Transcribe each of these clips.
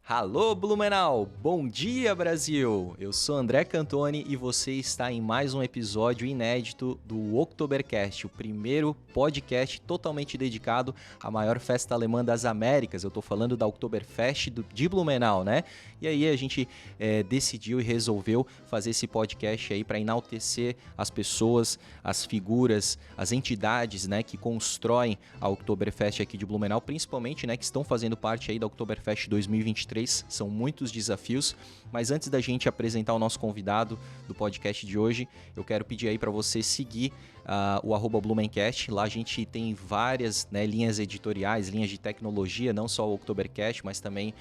Alô Blumenau, bom dia Brasil! Eu sou André Cantoni e você está em mais um episódio inédito do Oktobercast, o primeiro podcast totalmente dedicado à maior festa alemã das Américas. Eu tô falando da Oktoberfest de Blumenau, né? E aí a gente decidiu e resolveu fazer esse podcast aí para enaltecer as pessoas, as figuras, as entidades, né, que constroem a Oktoberfest aqui de Blumenau, principalmente, né, que estão fazendo parte aí da Oktoberfest 2023. São muitos desafios, mas antes da gente apresentar o nosso convidado do podcast de hoje, eu quero pedir aí para você seguir o @Blumencast. Lá a gente tem várias, né, linhas editoriais, linhas de tecnologia, não só o Oktobercast, mas também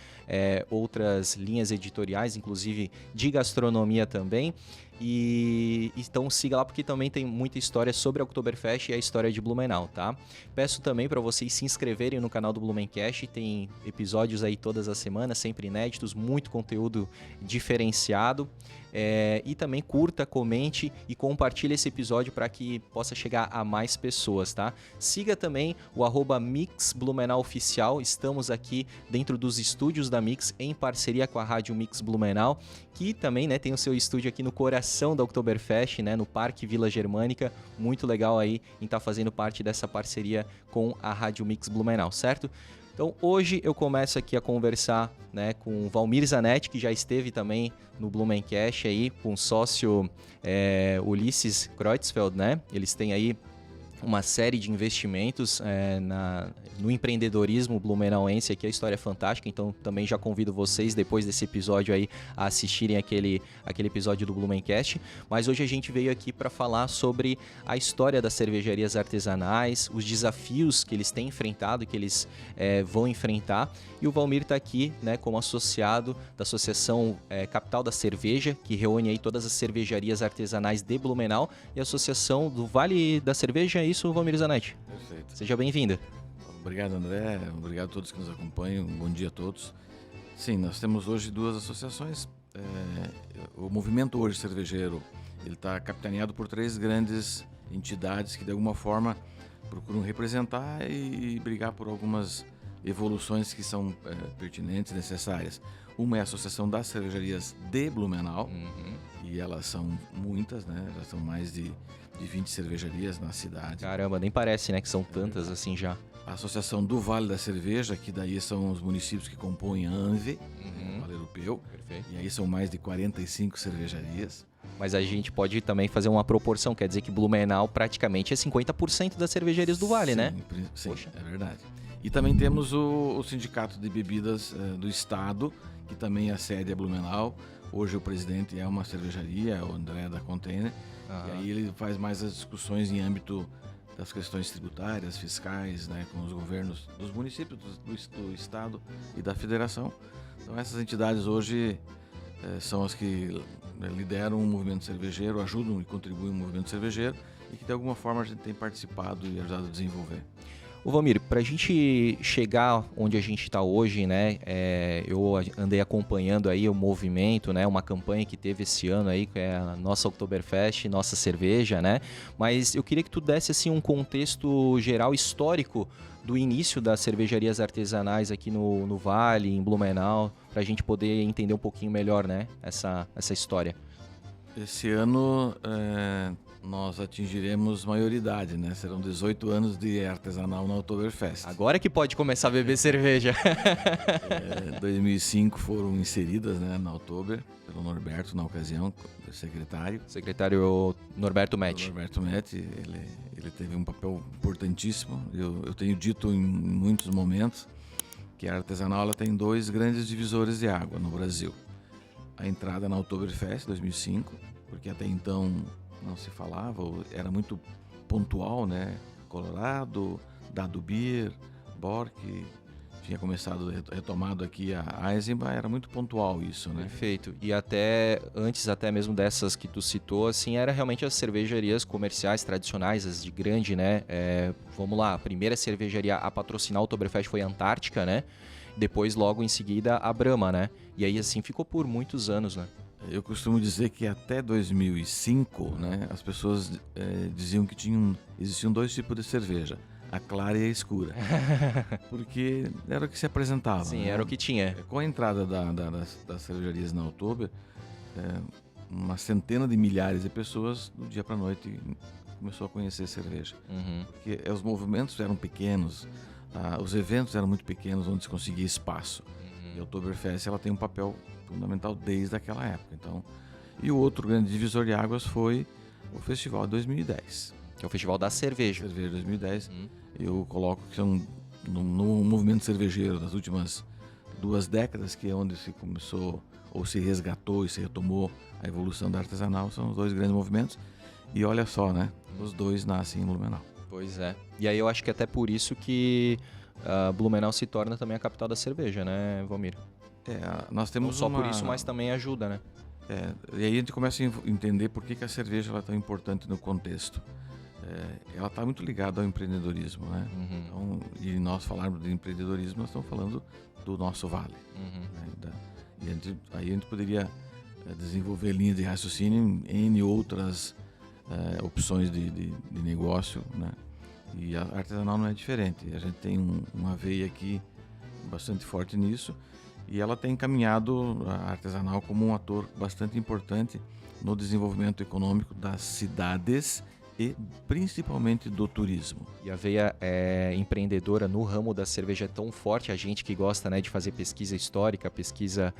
outras linhas editoriais, inclusive de gastronomia também. E então siga lá porque também tem muita história sobre a Oktoberfest e a história de Blumenau, tá? Peço também para vocês se inscreverem no canal do Blumencast, tem episódios aí todas as semanas, sempre inéditos, muito conteúdo diferenciado. E também curta, comente e compartilhe esse episódio para que possa chegar a mais pessoas, tá? Siga também o @Mix Blumenau Oficial. Estamos aqui dentro dos estúdios da Mix em parceria com a Rádio Mix Blumenau, que também, né, tem o seu estúdio aqui no coração da Oktoberfest, né, no Parque Vila Germânica. Muito legal aí em estar fazendo parte dessa parceria com a Rádio Mix Blumenau, certo? Então hoje eu começo aqui a conversar, né, com o Valmir Zanetti, que já esteve também no Blumencast aí, com o sócio Ulisses Kreutzfeld, né? Eles têm aí uma série de investimentos no empreendedorismo blumenauense, aqui a história é fantástica, então também já convido vocês, depois desse episódio aí, a assistirem aquele episódio do Blumencast. Mas hoje a gente veio aqui para falar sobre a história das cervejarias artesanais, os desafios que eles têm enfrentado e que eles vão enfrentar. E o Valmir está aqui, né, como associado da Associação Capital da Cerveja, que reúne aí todas as cervejarias artesanais de Blumenau, e a Associação do Vale da Cerveja. É isso, Valmir Zanetti? Perfeito. Seja bem-vindo. Obrigado, André. Obrigado a todos que nos acompanham. Bom dia a todos. Sim, nós temos hoje duas associações. O movimento hoje cervejeiro, ele está capitaneado por três grandes entidades que de alguma forma procuram representar e brigar por algumas evoluções que são pertinentes, necessárias. Uma é a Associação das Cervejarias de Blumenau, e elas são muitas, né? Já são mais de 20 cervejarias na cidade. Caramba, nem parece, né, que são tantas assim já. A Associação do Vale da Cerveja, que daí são os municípios que compõem a ANVE, o Vale Europeu. Perfeito. E aí são mais de 45 cervejarias. Mas a gente pode também fazer uma proporção, quer dizer que Blumenau praticamente é 50% das cervejarias do Vale, né? Sim, Poxa. É verdade. E também temos o Sindicato de Bebidas do Estado, que também é a sede é Blumenau. Hoje o presidente é uma cervejaria, o André da Container. E aí ele faz mais as discussões em âmbito das questões tributárias, fiscais, né, com os governos dos municípios, do Estado e da Federação. Então essas entidades hoje são as que lideram o movimento cervejeiro, ajudam e contribuem no movimento cervejeiro e que de alguma forma a gente tem participado e ajudado a desenvolver. Ô Valmir, pra gente chegar onde a gente está hoje, né, eu andei acompanhando aí o movimento, né, uma campanha que teve esse ano aí, que é a nossa Oktoberfest, nossa cerveja, né, mas eu queria que tu desse assim um contexto geral histórico do início das cervejarias artesanais aqui no Vale, em Blumenau, pra gente poder entender um pouquinho melhor, né, essa história. Esse ano nós atingiremos maioridade, né? Serão 18 anos de artesanal na Oktoberfest. Agora que pode começar a beber cerveja. 2005 foram inseridas, né, na Oktober, pelo Norberto na ocasião, secretário. Secretário Norberto Metti. Norberto Metti, ele teve um papel importantíssimo. Eu tenho dito em muitos momentos que a artesanal ela tem dois grandes divisores de água no Brasil. A entrada na Oktoberfest 2005, porque até então não se falava, era muito pontual, né? Colorado, Dado Beer, Bork, tinha começado, retomado aqui a Eisenbahn, era muito pontual isso, né? Perfeito. E até antes até mesmo dessas que tu citou, assim, era realmente as cervejarias comerciais tradicionais, as de grande, né? Vamos lá, a primeira cervejaria a patrocinar o Oktoberfest foi a Antártica, né? Depois, logo em seguida, a Brahma, né? E aí, assim, ficou por muitos anos, né? Eu costumo dizer que até 2005, né, as pessoas diziam que existiam dois tipos de cerveja. a clara e a escura. Porque era o que se apresentava. Sim, né? era o que tinha. Com a entrada das cervejarias na Oktober, uma centena de milhares de pessoas, do dia para a noite, começou a conhecer cerveja. Porque os movimentos eram pequenos, os eventos eram muito pequenos, onde se conseguia espaço. E a Oktoberfest ela tem um papel fundamental desde aquela época. Então, e o outro grande divisor de águas foi o Festival de 2010. Que é o Festival da Cerveja. Cerveja 2010. Eu coloco que são no movimento cervejeiro das últimas 2 décadas, que é onde se começou, ou se resgatou e se retomou a evolução da artesanal, são os 2 grandes movimentos. E olha só, né? Os 2 nascem em Blumenau. Pois é. E aí eu acho que até por isso que Blumenau se torna também a capital da cerveja, né, Valmir? Nós temos não só por isso, mas também ajuda, né? E aí a gente começa a entender por que a cerveja ela é tão importante no contexto. Ela está muito ligada ao empreendedorismo, né? Então, e nós falarmos de empreendedorismo, nós estamos falando do nosso vale. Né? Aí a gente poderia desenvolver linhas de raciocínio em N outras opções de negócio, né? E a artesanal não é diferente. A gente tem uma veia aqui bastante forte nisso, e ela tem encaminhado a artesanal como um ator bastante importante no desenvolvimento econômico das cidades e principalmente do turismo. E a veia empreendedora no ramo da cerveja é tão forte, a gente que gosta, né, de fazer pesquisa histórica, pesquisa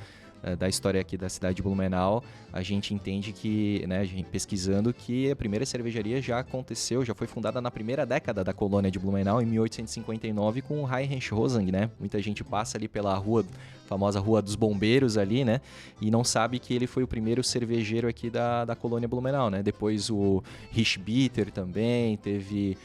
da história aqui da cidade de Blumenau, a gente entende que, né, pesquisando, que a primeira cervejaria já aconteceu, já foi fundada na primeira década da colônia de Blumenau, em 1859, com o Heinrich Rosang, né? Muita gente passa ali pela rua, famosa Rua dos Bombeiros ali, né? E não sabe que ele foi o primeiro cervejeiro aqui da colônia Blumenau, né? Depois o Rischbitter também, teve...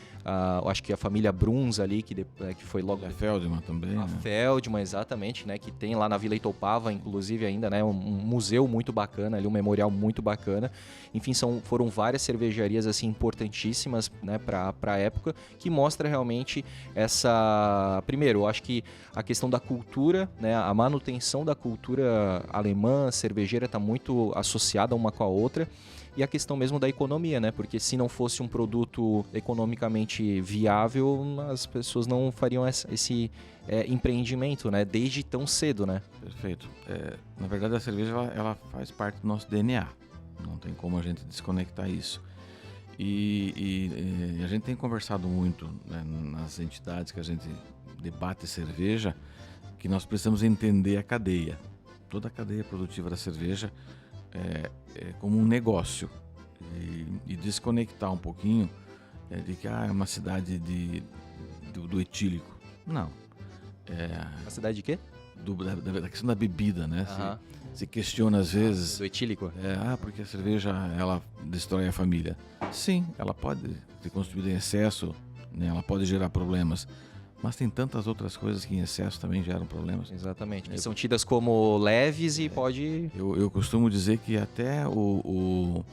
acho que a família Bruns ali, que foi logo... A Feldman também. A Feldman, exatamente, né? Que tem lá na Vila Itopava, inclusive, ainda, né? Um museu muito bacana ali, um memorial muito bacana. Enfim, foram várias cervejarias, assim, importantíssimas, né? Para a época, que mostra realmente essa... Primeiro, eu acho que a questão da cultura, né? A manutenção da cultura alemã, cervejeira, está muito associada uma com a outra. E a questão mesmo da economia, né? Porque se não fosse um produto economicamente viável, as pessoas não fariam esse empreendimento, né? Desde tão cedo, né? Perfeito. Na verdade, a cerveja ela faz parte do nosso DNA. Não tem como a gente desconectar isso. E a gente tem conversado muito, né, nas entidades que a gente debate cerveja, que nós precisamos entender a cadeia. Toda a cadeia produtiva da cerveja é como um negócio, e desconectar um pouquinho de que é uma cidade do etílico. Não. A cidade de quê? Da questão da bebida, né? Se questiona às vezes... Do etílico? Porque a cerveja ela destrói a família. Sim, ela pode ser consumida em excesso, né? Ela pode gerar problemas. Mas tem tantas outras coisas que em excesso também geram problemas. Exatamente. Que são tidas como leves e pode... Eu costumo dizer que até o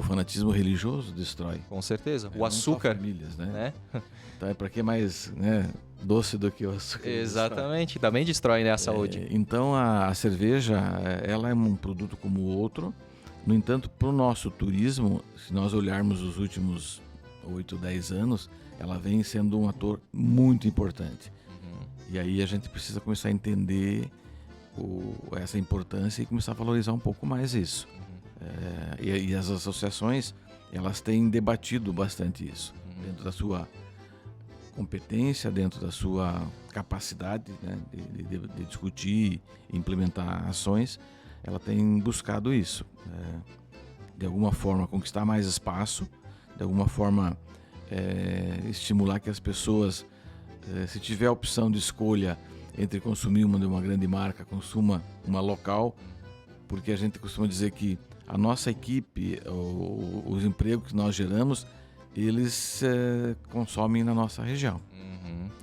fanatismo religioso destrói. Com certeza. O açúcar. Famílias, né? Então para que mais, né, doce do que o açúcar? Exatamente. Também destrói, né, a saúde. Então a cerveja, ela é um produto como o outro. No entanto, para o nosso turismo, se nós olharmos os últimos 8, 10 anos... ela vem sendo um ator muito importante. E aí a gente precisa começar a entender essa importância e começar a valorizar um pouco mais isso. E as associações, elas têm debatido bastante isso. Dentro da sua competência, dentro da sua capacidade, né, de discutir e implementar ações, ela tem buscado isso. De alguma forma conquistar mais espaço, de alguma forma... estimular que as pessoas, se tiver a opção de escolha entre consumir uma de uma grande marca, consuma uma local, porque a gente costuma dizer que a nossa equipe, os empregos que nós geramos, eles consomem na nossa região.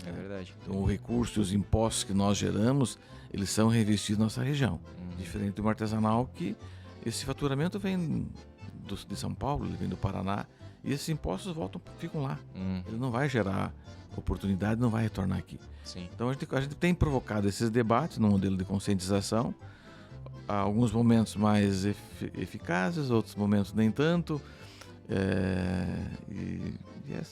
É verdade. Então o recurso e os impostos que nós geramos, eles são reinvestidos na nossa região. Diferente do artesanal, que esse faturamento vem de São Paulo, ele vem do Paraná, e esses impostos ficam lá. Ele não vai gerar oportunidade, não vai retornar aqui. Sim. Então a gente tem provocado esses debates no modelo de conscientização. Há alguns momentos mais eficazes, outros momentos nem tanto.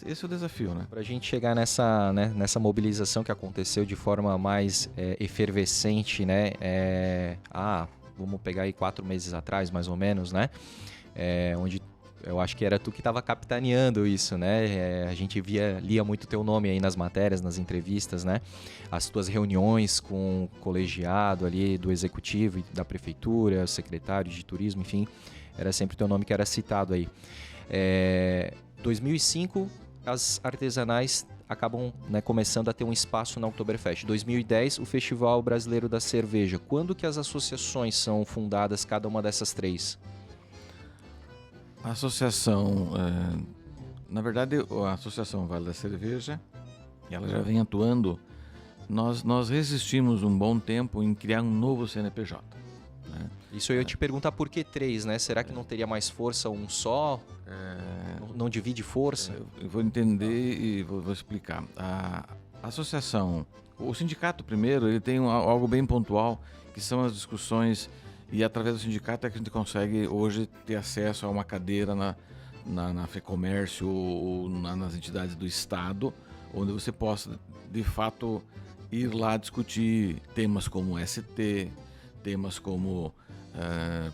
Esse é o desafio, né? Para a gente chegar nessa mobilização que aconteceu de forma mais efervescente, né? Vamos pegar aí 4 meses atrás, mais ou menos, né? Onde eu acho que era tu que estava capitaneando isso, né? A gente lia muito teu nome aí nas matérias, nas entrevistas, né? As tuas reuniões com o colegiado ali do executivo e da prefeitura, secretário de turismo, enfim, era sempre teu nome que era citado aí. 2005, as artesanais acabam, né, começando a ter um espaço na Oktoberfest. 2010, o Festival Brasileiro da Cerveja. Quando que as associações são fundadas, cada uma dessas 3? A associação, na verdade, a Associação Vale da Cerveja, ela já vem atuando. Nós resistimos um bom tempo em criar um novo CNPJ. Né? Isso eu ia te perguntar por que 3, né? Será que não teria mais força um só? Não divide força? Eu vou entender e vou explicar. A associação, o sindicato primeiro, ele tem algo bem pontual, que são as discussões. E através do sindicato é que a gente consegue hoje ter acesso a uma cadeira na FEComércio ou nas entidades do Estado, onde você possa, de fato, ir lá discutir temas como ST, temas como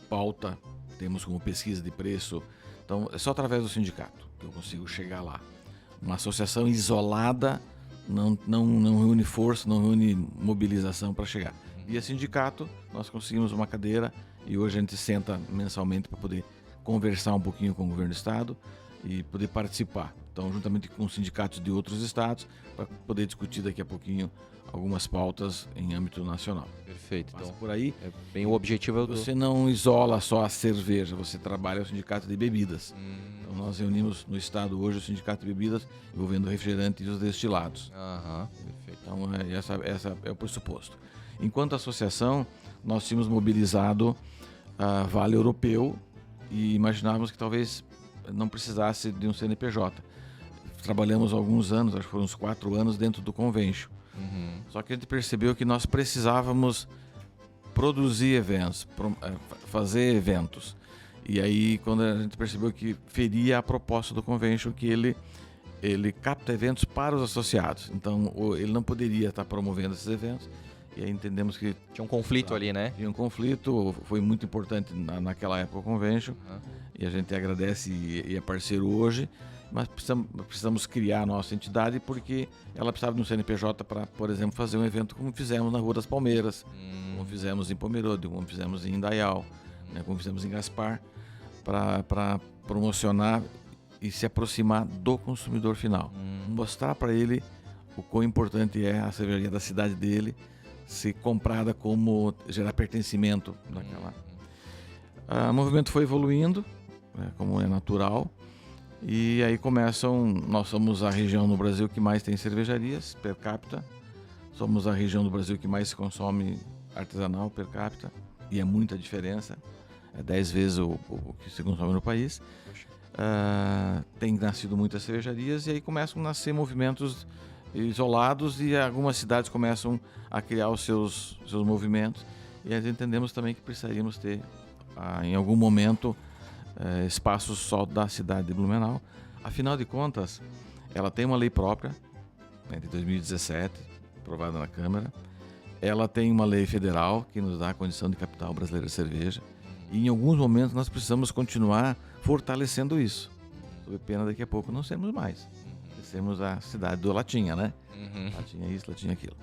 pauta, temas como pesquisa de preço. Então, é só através do sindicato que eu consigo chegar lá. Uma associação isolada não reúne força, não reúne mobilização para chegar. E a sindicato, nós conseguimos uma cadeira e hoje a gente senta mensalmente para poder conversar um pouquinho com o governo do estado e poder participar. Então, juntamente com sindicatos de outros estados, para poder discutir daqui a pouquinho algumas pautas em âmbito nacional. Perfeito. Passa por aí. Bem, o objetivo Você não isola só a cerveja, você trabalha o sindicato de bebidas. Então, nós reunimos no estado hoje o sindicato de bebidas envolvendo o refrigerante e os destilados. Perfeito. Então, essa é o pressuposto. Enquanto associação, nós tínhamos mobilizado a Vale Europeu e imaginávamos que talvez não precisasse de um CNPJ. Trabalhamos alguns anos, acho que foram uns 4 anos, dentro do Convention. Só que a gente percebeu que nós precisávamos produzir eventos, fazer eventos. E aí, quando a gente percebeu que feria a proposta do Convention, que ele capta eventos para os associados. Então, ele não poderia estar promovendo esses eventos. E aí entendemos que tinha um conflito ali, né? Tinha um conflito, foi muito importante naquela época o Convention. E a gente agradece e é parceiro hoje. Mas precisamos criar a nossa entidade porque ela precisava de um CNPJ para, por exemplo, fazer um evento como fizemos na Rua das Palmeiras, como fizemos em Pomerode, como fizemos em Indaial, né, como fizemos em Gaspar, para promocionar e se aproximar do consumidor final. Mostrar para ele o quão importante é a cervejaria da cidade dele ser comprada, como gerar pertencimento naquela. O movimento foi evoluindo, né, como é natural. E aí nós somos a região no Brasil que mais tem cervejarias per capita, somos a região do Brasil que mais se consome artesanal per capita, e é muita diferença, é 10 vezes o que se consome no país. Tem nascido muitas cervejarias e aí começam a nascer movimentos isolados e algumas cidades começam a criar os seus movimentos, e nós entendemos também que precisaríamos ter, em algum momento, espaços só da cidade de Blumenau. Afinal de contas, ela tem uma lei própria, né, de 2017, aprovada na Câmara. Ela tem uma lei federal que nos dá a condição de capital brasileira de cerveja. E em alguns momentos nós precisamos continuar fortalecendo isso. Sob pena daqui a pouco não sermos mais. Sermos a cidade do Latinha, né? Latinha isso, Latinha aquilo.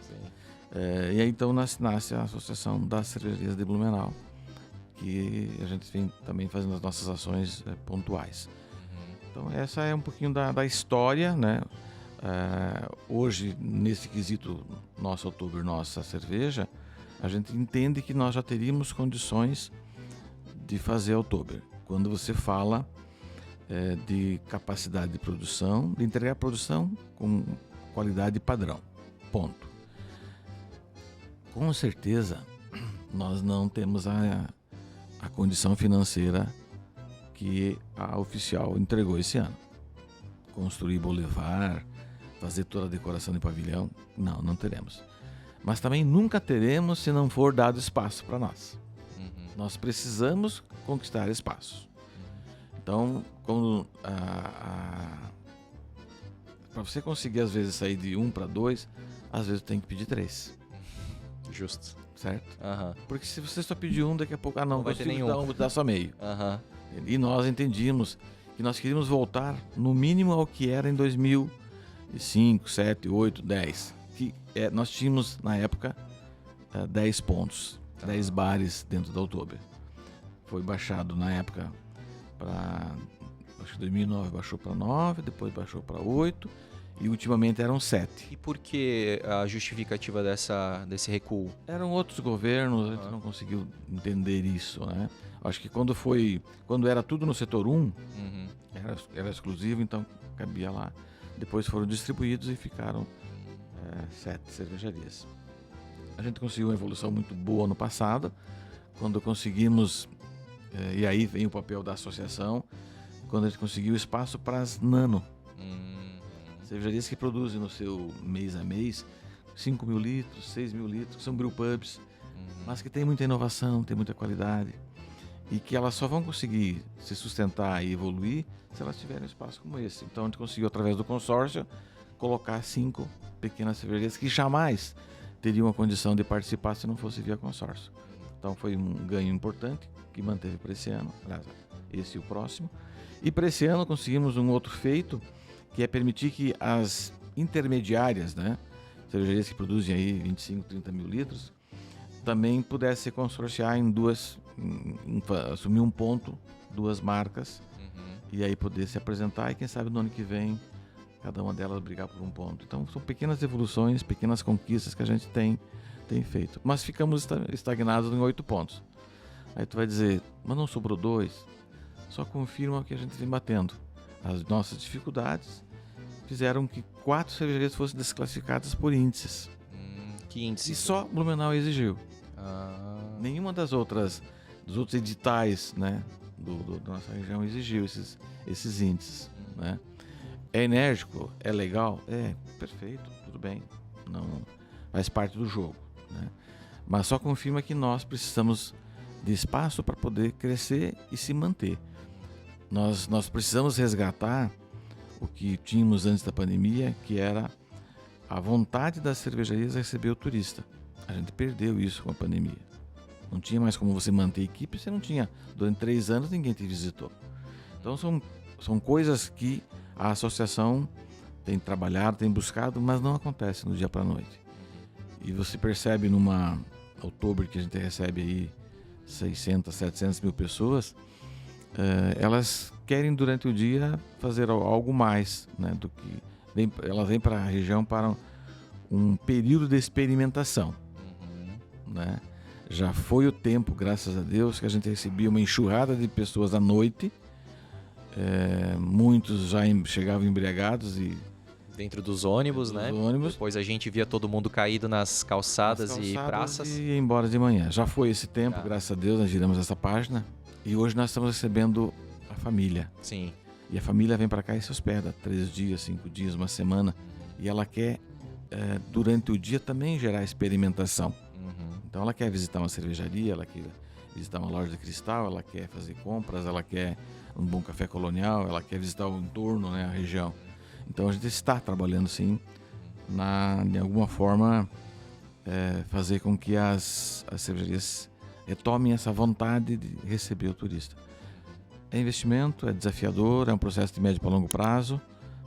E aí então nasce a Associação das Cervejarias de Blumenau, que a gente vem também fazendo as nossas ações pontuais. Então essa é um pouquinho da história, né? Hoje, nesse quesito nosso Oktober, nossa cerveja, a gente entende que nós já teríamos condições de fazer Oktober. Quando você fala de capacidade de produção, de entregar a produção com qualidade padrão. Ponto. Com certeza, nós não temos a condição financeira que a oficial entregou esse ano. Construir boulevard, fazer toda a decoração de pavilhão, não teremos. Mas também nunca teremos se não for dado espaço para nós. Nós precisamos conquistar espaços. Então, para você conseguir às vezes sair de 1 para 2, às vezes tem que pedir 3. Justo. Certo? Uhum. Porque se você só pedir um, daqui a pouco, não vai ter nenhum. Vou dar só meio. Uhum. E nós entendíamos que nós queríamos voltar no mínimo ao que era em 2005, 7, 8, 10. Que nós tínhamos, na época, 10 pontos, 10 bares dentro da Oktober. Foi baixado na época para, acho que 2009 baixou para 9, depois baixou para 8 e ultimamente eram 7. E por que a justificativa desse recuo? Eram outros governos, a gente não conseguiu entender isso, né? Acho que quando era tudo no setor 1, era exclusivo, então cabia lá. Depois foram distribuídos e ficaram 7 cervejarias. A gente conseguiu uma evolução muito boa no passado, quando conseguimos, e aí vem o papel da associação, quando a gente conseguiu espaço para as nano. Cervejarias que produzem no seu mês a mês 5 mil litros, 6 mil litros, que são brewpubs, mas que tem muita inovação, tem muita qualidade e que elas só vão conseguir se sustentar e evoluir se elas tiverem um espaço como esse. Então a gente conseguiu, através do consórcio, colocar 5 pequenas cervejarias que jamais teriam a condição de participar se não fosse via consórcio. Então foi um ganho importante que manteve para esse ano, aliás, esse e o próximo. E para esse ano conseguimos um outro feito, que é permitir que as intermediárias, né, cervejarias que produzem aí 25, 30 mil litros, também pudessem se consorciar em assumir um ponto, 2 marcas, e aí poder se apresentar e quem sabe no ano que vem cada uma delas brigar por um ponto. Então são pequenas evoluções, pequenas conquistas que a gente tem feito. Mas ficamos estagnados em 8 pontos. Aí tu vai dizer, mas não sobrou 2? Só confirma que a gente vem batendo. As nossas dificuldades fizeram que 4 cervejarias fossem desclassificadas por índices. Que índice? E só Blumenau exigiu. Nenhuma dos outros editais, né, da nossa região exigiu esses índices. Né? É enérgico? É legal? É, perfeito, tudo bem. Não, faz parte do jogo. Né? Mas só confirma que nós precisamos de espaço para poder crescer e se manter. Nós precisamos resgatar o que tínhamos antes da pandemia, que era a vontade das cervejarias a receber o turista. A gente perdeu isso com a pandemia. Não tinha mais como você manter a equipe, você não tinha. Durante 3 anos ninguém te visitou. Então são coisas que a associação tem trabalhado, tem buscado, mas não acontece do dia para a noite. E você percebe numa Oktober que a gente recebe aí 600, 700 mil pessoas, elas querem durante o dia fazer algo mais, né, do que elas vêm para a região para um período de experimentação, né? Já foi o tempo, graças a Deus, que a gente recebia uma enxurrada de pessoas à noite, muitos já chegavam embriagados e dentro dos ônibus, né? Depois a gente via todo mundo caído nas calçadas e praças. E ia embora de manhã. Já foi esse tempo, graças a Deus, nós giramos essa página. E hoje nós estamos recebendo a família. Sim. E a família vem para cá e se hospeda 3 dias, 5 dias, uma semana. E ela quer, durante o dia, também gerar experimentação. Então ela quer visitar uma cervejaria, ela quer visitar uma loja de cristal, ela quer fazer compras, ela quer um bom café colonial, ela quer visitar o entorno, né, a região. Então a gente está trabalhando sim, de alguma forma, fazer com que as cervejarias retomem essa vontade de receber o turista. É investimento, é desafiador, é um processo de médio para longo prazo,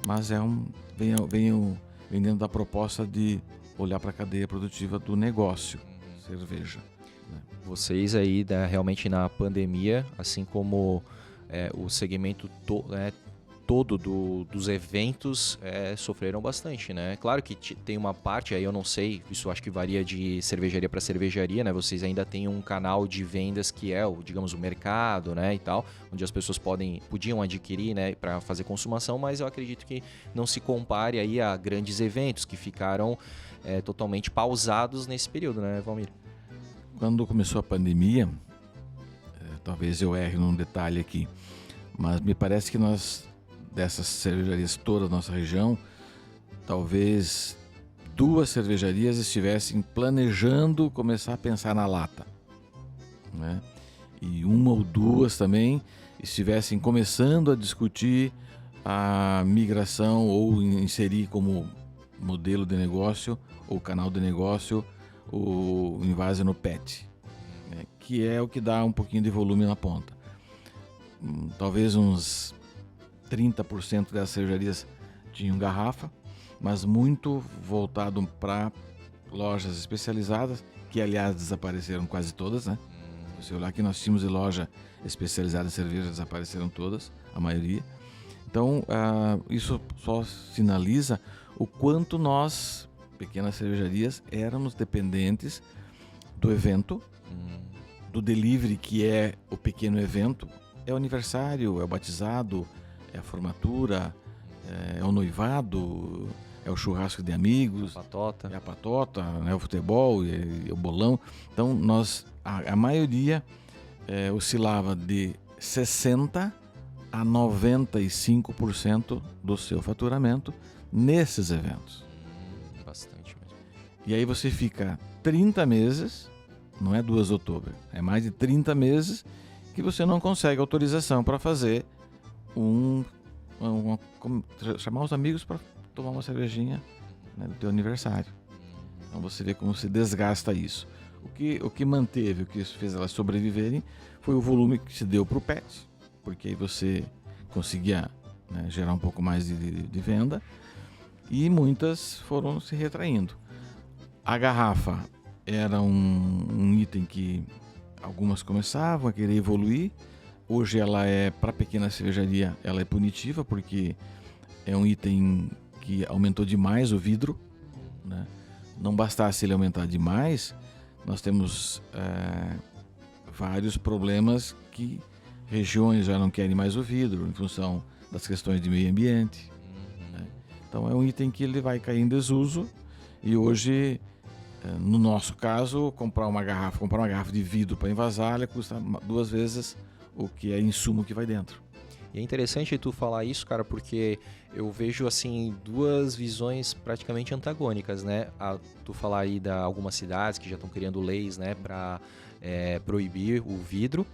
mas vem dentro da proposta de olhar para a cadeia produtiva do negócio, cerveja. Né? Vocês aí, realmente na pandemia, assim como o segmento todo dos eventos sofreram bastante, né? Claro que tem uma parte, aí eu não sei, isso acho que varia de cervejaria para cervejaria, né? Vocês ainda têm um canal de vendas que é digamos, o mercado, né, e tal, onde as pessoas podiam adquirir, né, para fazer consumação, mas eu acredito que não se compare aí a grandes eventos que ficaram totalmente pausados nesse período, né, Valmir? Quando começou a pandemia, talvez eu erre num detalhe aqui, mas me parece que dessas cervejarias toda da nossa região, talvez 2 cervejarias estivessem planejando começar a pensar na lata, né? E 1 ou 2 também estivessem começando a discutir a migração ou inserir como modelo de negócio ou canal de negócio o invase no PET, né, que é o que dá um pouquinho de volume na ponta. Talvez uns 30% das cervejarias tinham garrafa, mas muito voltado para lojas especializadas, que aliás desapareceram quase todas, né? Se você olhar aqui, nós tínhamos de loja especializada em cerveja, desapareceram todas, a maioria. Então, isso só sinaliza o quanto nós, pequenas cervejarias, éramos dependentes do evento, do delivery, que é o pequeno evento. É o aniversário, é o batizado, é a formatura, é o noivado, é o churrasco de amigos, Patota. é a patota, é o futebol, é o bolão. Então, a maioria oscilava de 60% a 95% do seu faturamento nesses eventos. Bastante mesmo. E aí você fica 30 meses, não é 2 de outubro, é mais de 30 meses que você não consegue autorização para fazer chamar os amigos para tomar uma cervejinha, né, do teu aniversário. Então você vê como se desgasta isso. O que manteve, o que fez elas sobreviverem foi o volume que se deu para o PET, porque aí você conseguia, né, gerar um pouco mais de venda, e muitas foram se retraindo. A garrafa era um item que algumas começavam a querer evoluir. Hoje ela é, para pequena cervejaria, ela é punitiva, porque é um item que aumentou demais o vidro, né? Não bastasse ele aumentar demais, nós temos vários problemas que regiões já não querem mais o vidro em função das questões de meio ambiente, né? Então é um item que ele vai cair em desuso, e hoje, no nosso caso, comprar uma garrafa de vidro para envasar, ela custa 2 vezes o que é insumo que vai dentro. E é interessante tu falar isso, cara, porque eu vejo, assim, 2 visões praticamente antagônicas, né? Tu falar aí de algumas cidades que já estão criando leis, né, para proibir o vidro,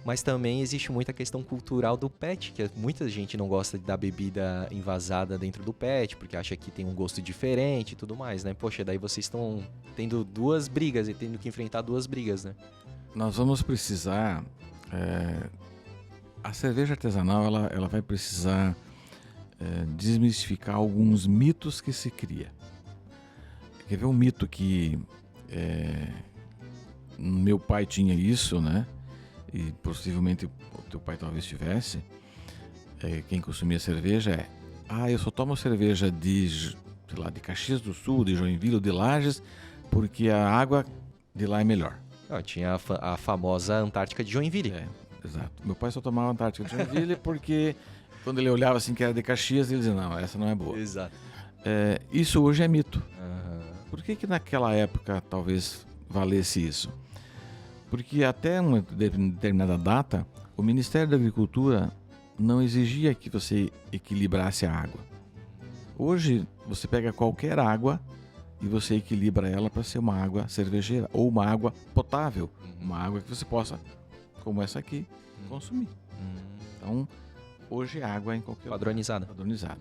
mas também existe muita questão cultural do PET, que muita gente não gosta da bebida envasada dentro do PET, porque acha que tem um gosto diferente e tudo mais, né? Poxa, daí vocês estão tendo 2 brigas e tendo que enfrentar 2 brigas, né? Nós vamos precisar... a cerveja artesanal ela vai precisar desmistificar alguns mitos que se cria. Quer ver um mito que meu pai tinha isso, né? E possivelmente o teu pai talvez tivesse. Quem consumia cerveja eu só tomo cerveja de Caxias do Sul, de Joinville ou de Lages, porque a água de lá é melhor. Tinha a famosa Antártica de Joinville. Exato. Meu pai só tomava Antártica de Joinville porque quando ele olhava assim que era de Caxias, ele dizia, não, essa não é boa. Exato. Isso hoje é mito. Uhum. Por que naquela época talvez valesse isso? Porque até uma determinada data, o Ministério da Agricultura não exigia que você equilibrasse a água. Hoje, você pega qualquer água e você equilibra ela para ser uma água cervejeira ou uma água potável, uma água que você possa, como essa aqui, consumir. Então, hoje a água é em qualquer padronizada. Padronizada.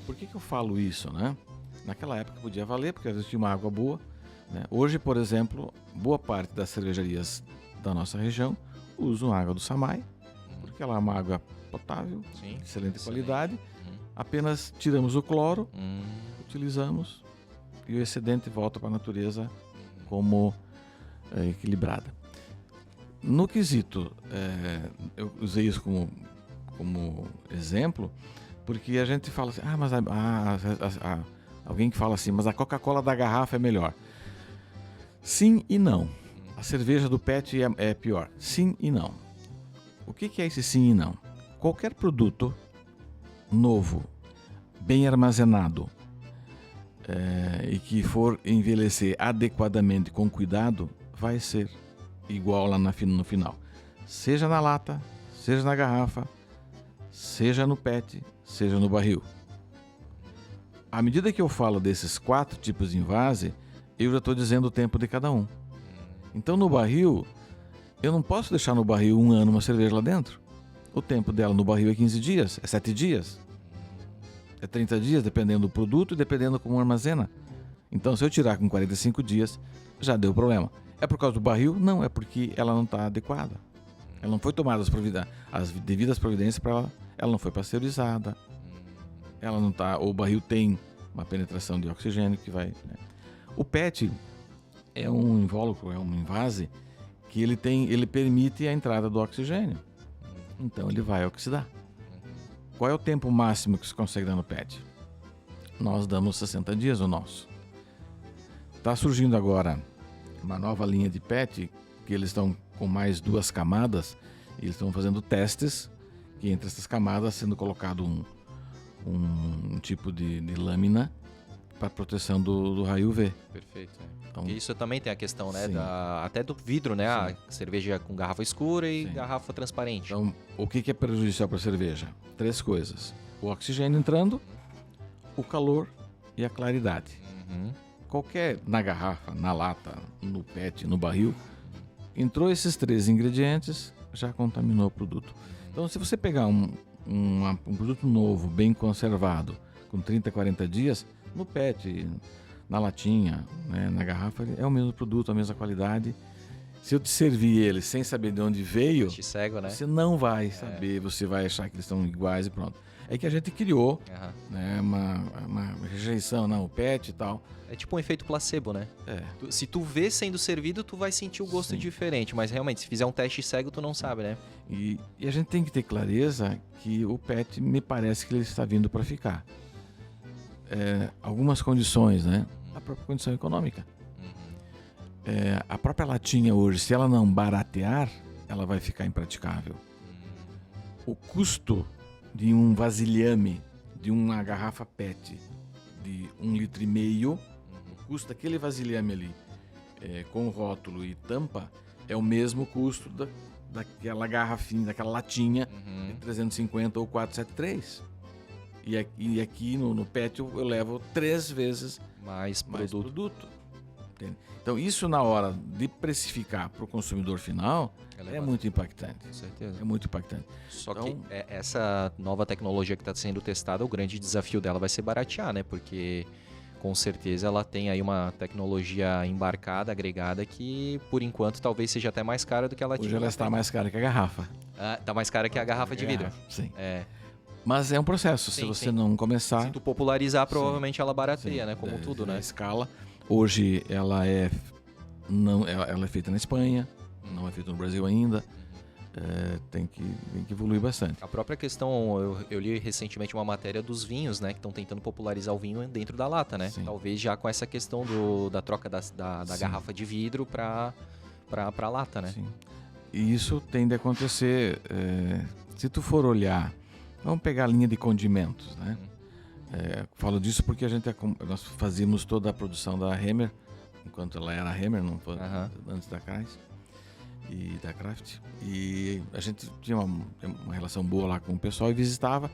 Por que eu falo isso, né? Naquela época podia valer, porque às vezes tinha uma água boa, né? Hoje, por exemplo, boa parte das cervejarias da nossa região usam água do Samai, porque ela é uma água potável, sim, excelente qualidade. Apenas tiramos o cloro, utilizamos, e o excedente volta para a natureza como equilibrada. No quesito, eu usei isso como exemplo, porque a gente fala assim, mas alguém que fala assim, mas a Coca-Cola da garrafa é melhor. Sim e não. A cerveja do PET é pior. Sim e não. O que é esse sim e não? Qualquer produto novo, bem armazenado, e que for envelhecer adequadamente, com cuidado, vai ser igual lá no final. Seja na lata, seja na garrafa, seja no PET, seja no barril. À medida que eu falo desses 4 tipos de envase, eu já estou dizendo o tempo de cada um. Então no barril, eu não posso deixar no barril 1 ano uma cerveja lá dentro. o tempo dela no barril é 15 dias, é 7 dias, é 30 dias, dependendo do produto e dependendo como armazena. Então, se eu tirar com 45 dias, já deu problema. É por causa do barril? Não, é porque ela não está adequada. Ela não foi tomada as devidas providências para ela. Ela não foi pasteurizada. Ela não tá. O barril tem uma penetração de oxigênio que vai. Né? O PET é um invólucro, é um envase que ele permite a entrada do oxigênio. Então ele vai oxidar. Qual é o tempo máximo que se consegue dar no PET? Nós damos 60 dias o nosso. Está surgindo agora uma nova linha de PET que eles estão com mais 2 camadas. Eles estão fazendo testes que entre essas camadas sendo colocado um tipo de lâmina para proteção do raio UV. Perfeito. Então, isso também tem a questão, né? Até do vidro, né? Sim. A cerveja com garrafa escura e garrafa transparente. Então, o que é prejudicial para a cerveja? 3 coisas. O oxigênio entrando, o calor e a claridade. Na garrafa, na lata, no PET, no barril, entrou esses 3 ingredientes, já contaminou o produto. Então, se você pegar um produto novo, bem conservado, com 30, 40 dias, no PET, na latinha, né, na garrafa, é o mesmo produto, a mesma qualidade. Se eu te servir ele sem saber de onde veio, te cego, né? Você não vai saber, você vai achar que eles estão iguais e pronto. É que a gente criou né, uma rejeição, não, o PET e tal. É tipo um efeito placebo, né? Se tu vê sendo servido, tu vai sentir o gosto diferente, mas realmente, se fizer um teste cego, tu não sabe, né? E a gente tem que ter clareza que o PET me parece que ele está vindo para ficar. Algumas condições, né? A própria condição econômica. A própria latinha hoje, se ela não baratear, ela vai ficar impraticável. O custo de um vasilhame, de uma garrafa PET de 1,5 litro, o custo daquele vasilhame ali, com rótulo e tampa, é o mesmo custo daquela garrafinha, daquela latinha de 350 ou 473. E aqui no PET eu levo 3 vezes mais produto. Entende? Então isso na hora de precificar para o consumidor final é muito impactante. Com certeza. É muito impactante. Só que essa nova tecnologia que está sendo testada, o grande desafio dela vai ser baratear, né? Porque com certeza ela tem aí uma tecnologia embarcada, agregada, que por enquanto talvez seja até mais cara do que ela tinha. Hoje ela está mais cara que a garrafa. Está mais cara que a garrafa de vidro. Sim. Mas é um processo, se você não começar... Se tu popularizar, provavelmente ela barateia, né? Como tudo, né? A escala. Hoje ela é feita na Espanha, não é feita no Brasil ainda. Tem que evoluir bastante. A própria questão, eu li recentemente uma matéria dos vinhos, né? Que estão tentando popularizar o vinho dentro da lata, né? Sim. Talvez já com essa questão da troca da garrafa de vidro para lata, né? Sim. E isso tende a acontecer, se tu for olhar, vamos pegar a linha de condimentos, né? Falo disso porque nós fazíamos toda a produção da Hemmer, enquanto ela era Hemmer, não foi, antes da Kreis e da Kraft. E a gente tinha uma relação boa lá com o pessoal e visitava.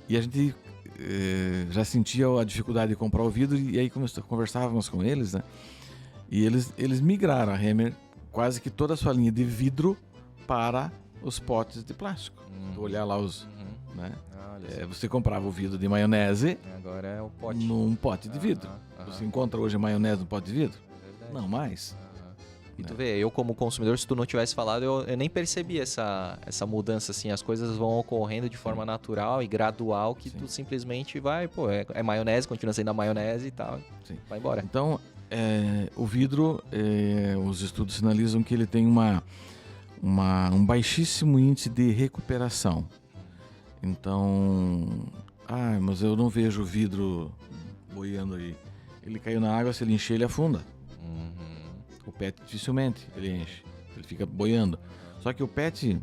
E a gente já sentia a dificuldade de comprar o vidro e aí conversávamos com eles, né? E eles migraram a Hemmer, quase que toda a sua linha de vidro para os potes de plástico. Tu olhar lá os... Né? Você comprava o vidro de maionese, agora é o pote. Num pote de vidro. Você encontra hoje maionese no pote de vidro? Não mais. E tu vê, eu como consumidor, se tu não tivesse falado, eu nem percebi essa mudança, assim, as coisas vão ocorrendo de forma natural e gradual, que tu simplesmente vai, é maionese, continua sendo a maionese e tal, vai embora. Então, o vidro, os estudos sinalizam que ele tem um baixíssimo índice de recuperação. Então, mas eu não vejo o vidro boiando aí. Ele caiu na água, se ele encher, ele afunda. O PET dificilmente ele enche, ele fica boiando. Só que o PET,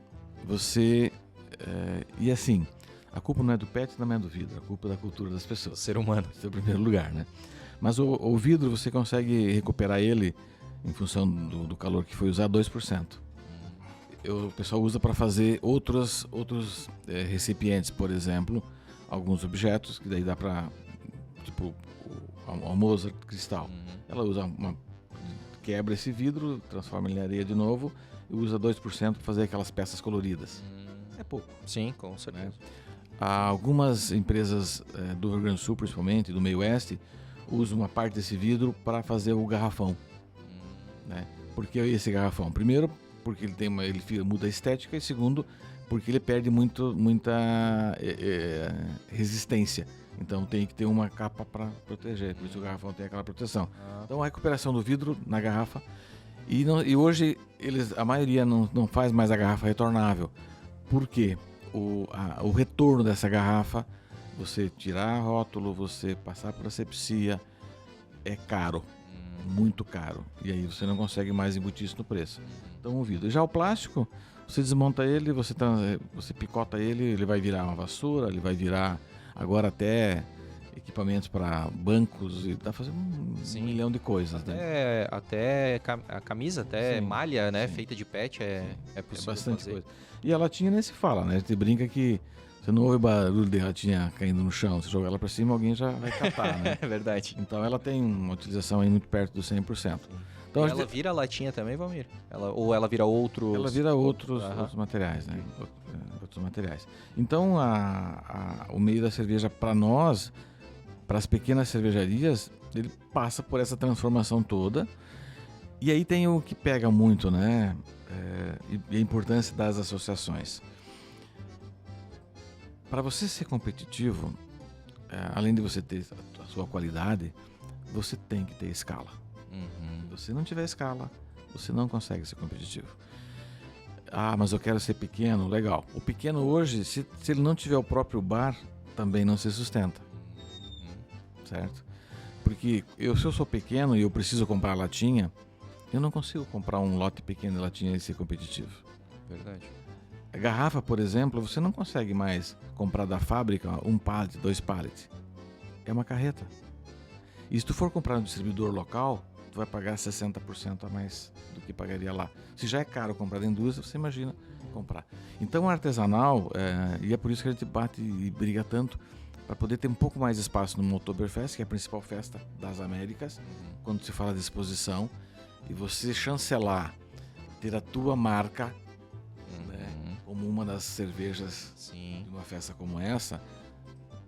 e assim, a culpa não é do PET, não é do vidro, a culpa é da cultura das pessoas. Ser humano. Esse é o primeiro lugar, né? Mas o vidro, você consegue recuperar ele, em função do calor que foi usado, 2%. O pessoal usa para fazer outros recipientes, por exemplo, alguns objetos, que daí dá para, tipo, a Mozart cristal. Ela usa quebra esse vidro, transforma ele em areia de novo e usa 2% para fazer aquelas peças coloridas. é pouco. Sim, com certeza. Né? Algumas empresas do Rio Grande do Sul, principalmente, do meio oeste, usam uma parte desse vidro para fazer o garrafão. Né? Por que esse garrafão? Primeiro, porque ele muda a estética, e segundo, porque ele perde muita resistência. Então tem que ter uma capa para proteger, por isso o garrafão tem aquela proteção. Então a recuperação do vidro na garrafa, e hoje a maioria não faz mais a garrafa retornável. Por quê? O retorno dessa garrafa, você tirar rótulo, você passar por asepsia, é caro, muito caro. E aí você não consegue mais embutir isso no preço. Então o vidro. Já o plástico, você desmonta ele, você picota ele vai virar uma vassoura, ele vai virar agora até equipamentos para bancos, e dá pra fazer um milhão de coisas. Até a camisa, até Sim, malha, né, sim. feita de PET, é possível bastante fazer. coisa. E a latinha nem se fala, né? A gente brinca que você não ouve barulho de latinha caindo no chão, você joga ela para cima, alguém já vai catar, né? É verdade. Então ela tem uma utilização aí muito perto dos 100%. Então, ela vira latinha também, Valmir? Ou ela vira outros... Ela vira outros materiais, né? Outros materiais. Então, o meio da cerveja, para nós, para as pequenas cervejarias, ele passa por essa transformação toda. E aí tem o que pega muito, né? E a importância das associações. Para você ser competitivo, além de você ter a sua qualidade, você tem que ter escala. Se você não tiver escala, você não consegue ser competitivo. Mas eu quero ser pequeno, legal. O pequeno hoje, se ele não tiver o próprio bar, também não se sustenta. Certo? Porque se eu sou pequeno e eu preciso comprar latinha, eu não consigo comprar um lote pequeno de latinha e ser competitivo. Verdade. A garrafa, por exemplo, você não consegue mais comprar da fábrica um pallet, 2 pallets. É uma carreta. E se tu for comprar no distribuidor local, tu vai pagar 60% a mais do que pagaria lá. Se já é caro comprar da indústria, você imagina comprar. Então, artesanal, e é por isso que a gente bate e briga tanto, para poder ter um pouco mais de espaço no Oktoberfest, que é a principal festa das Américas, quando se fala de exposição, e você chancelar, ter a tua marca, né, como uma das cervejas de uma festa como essa,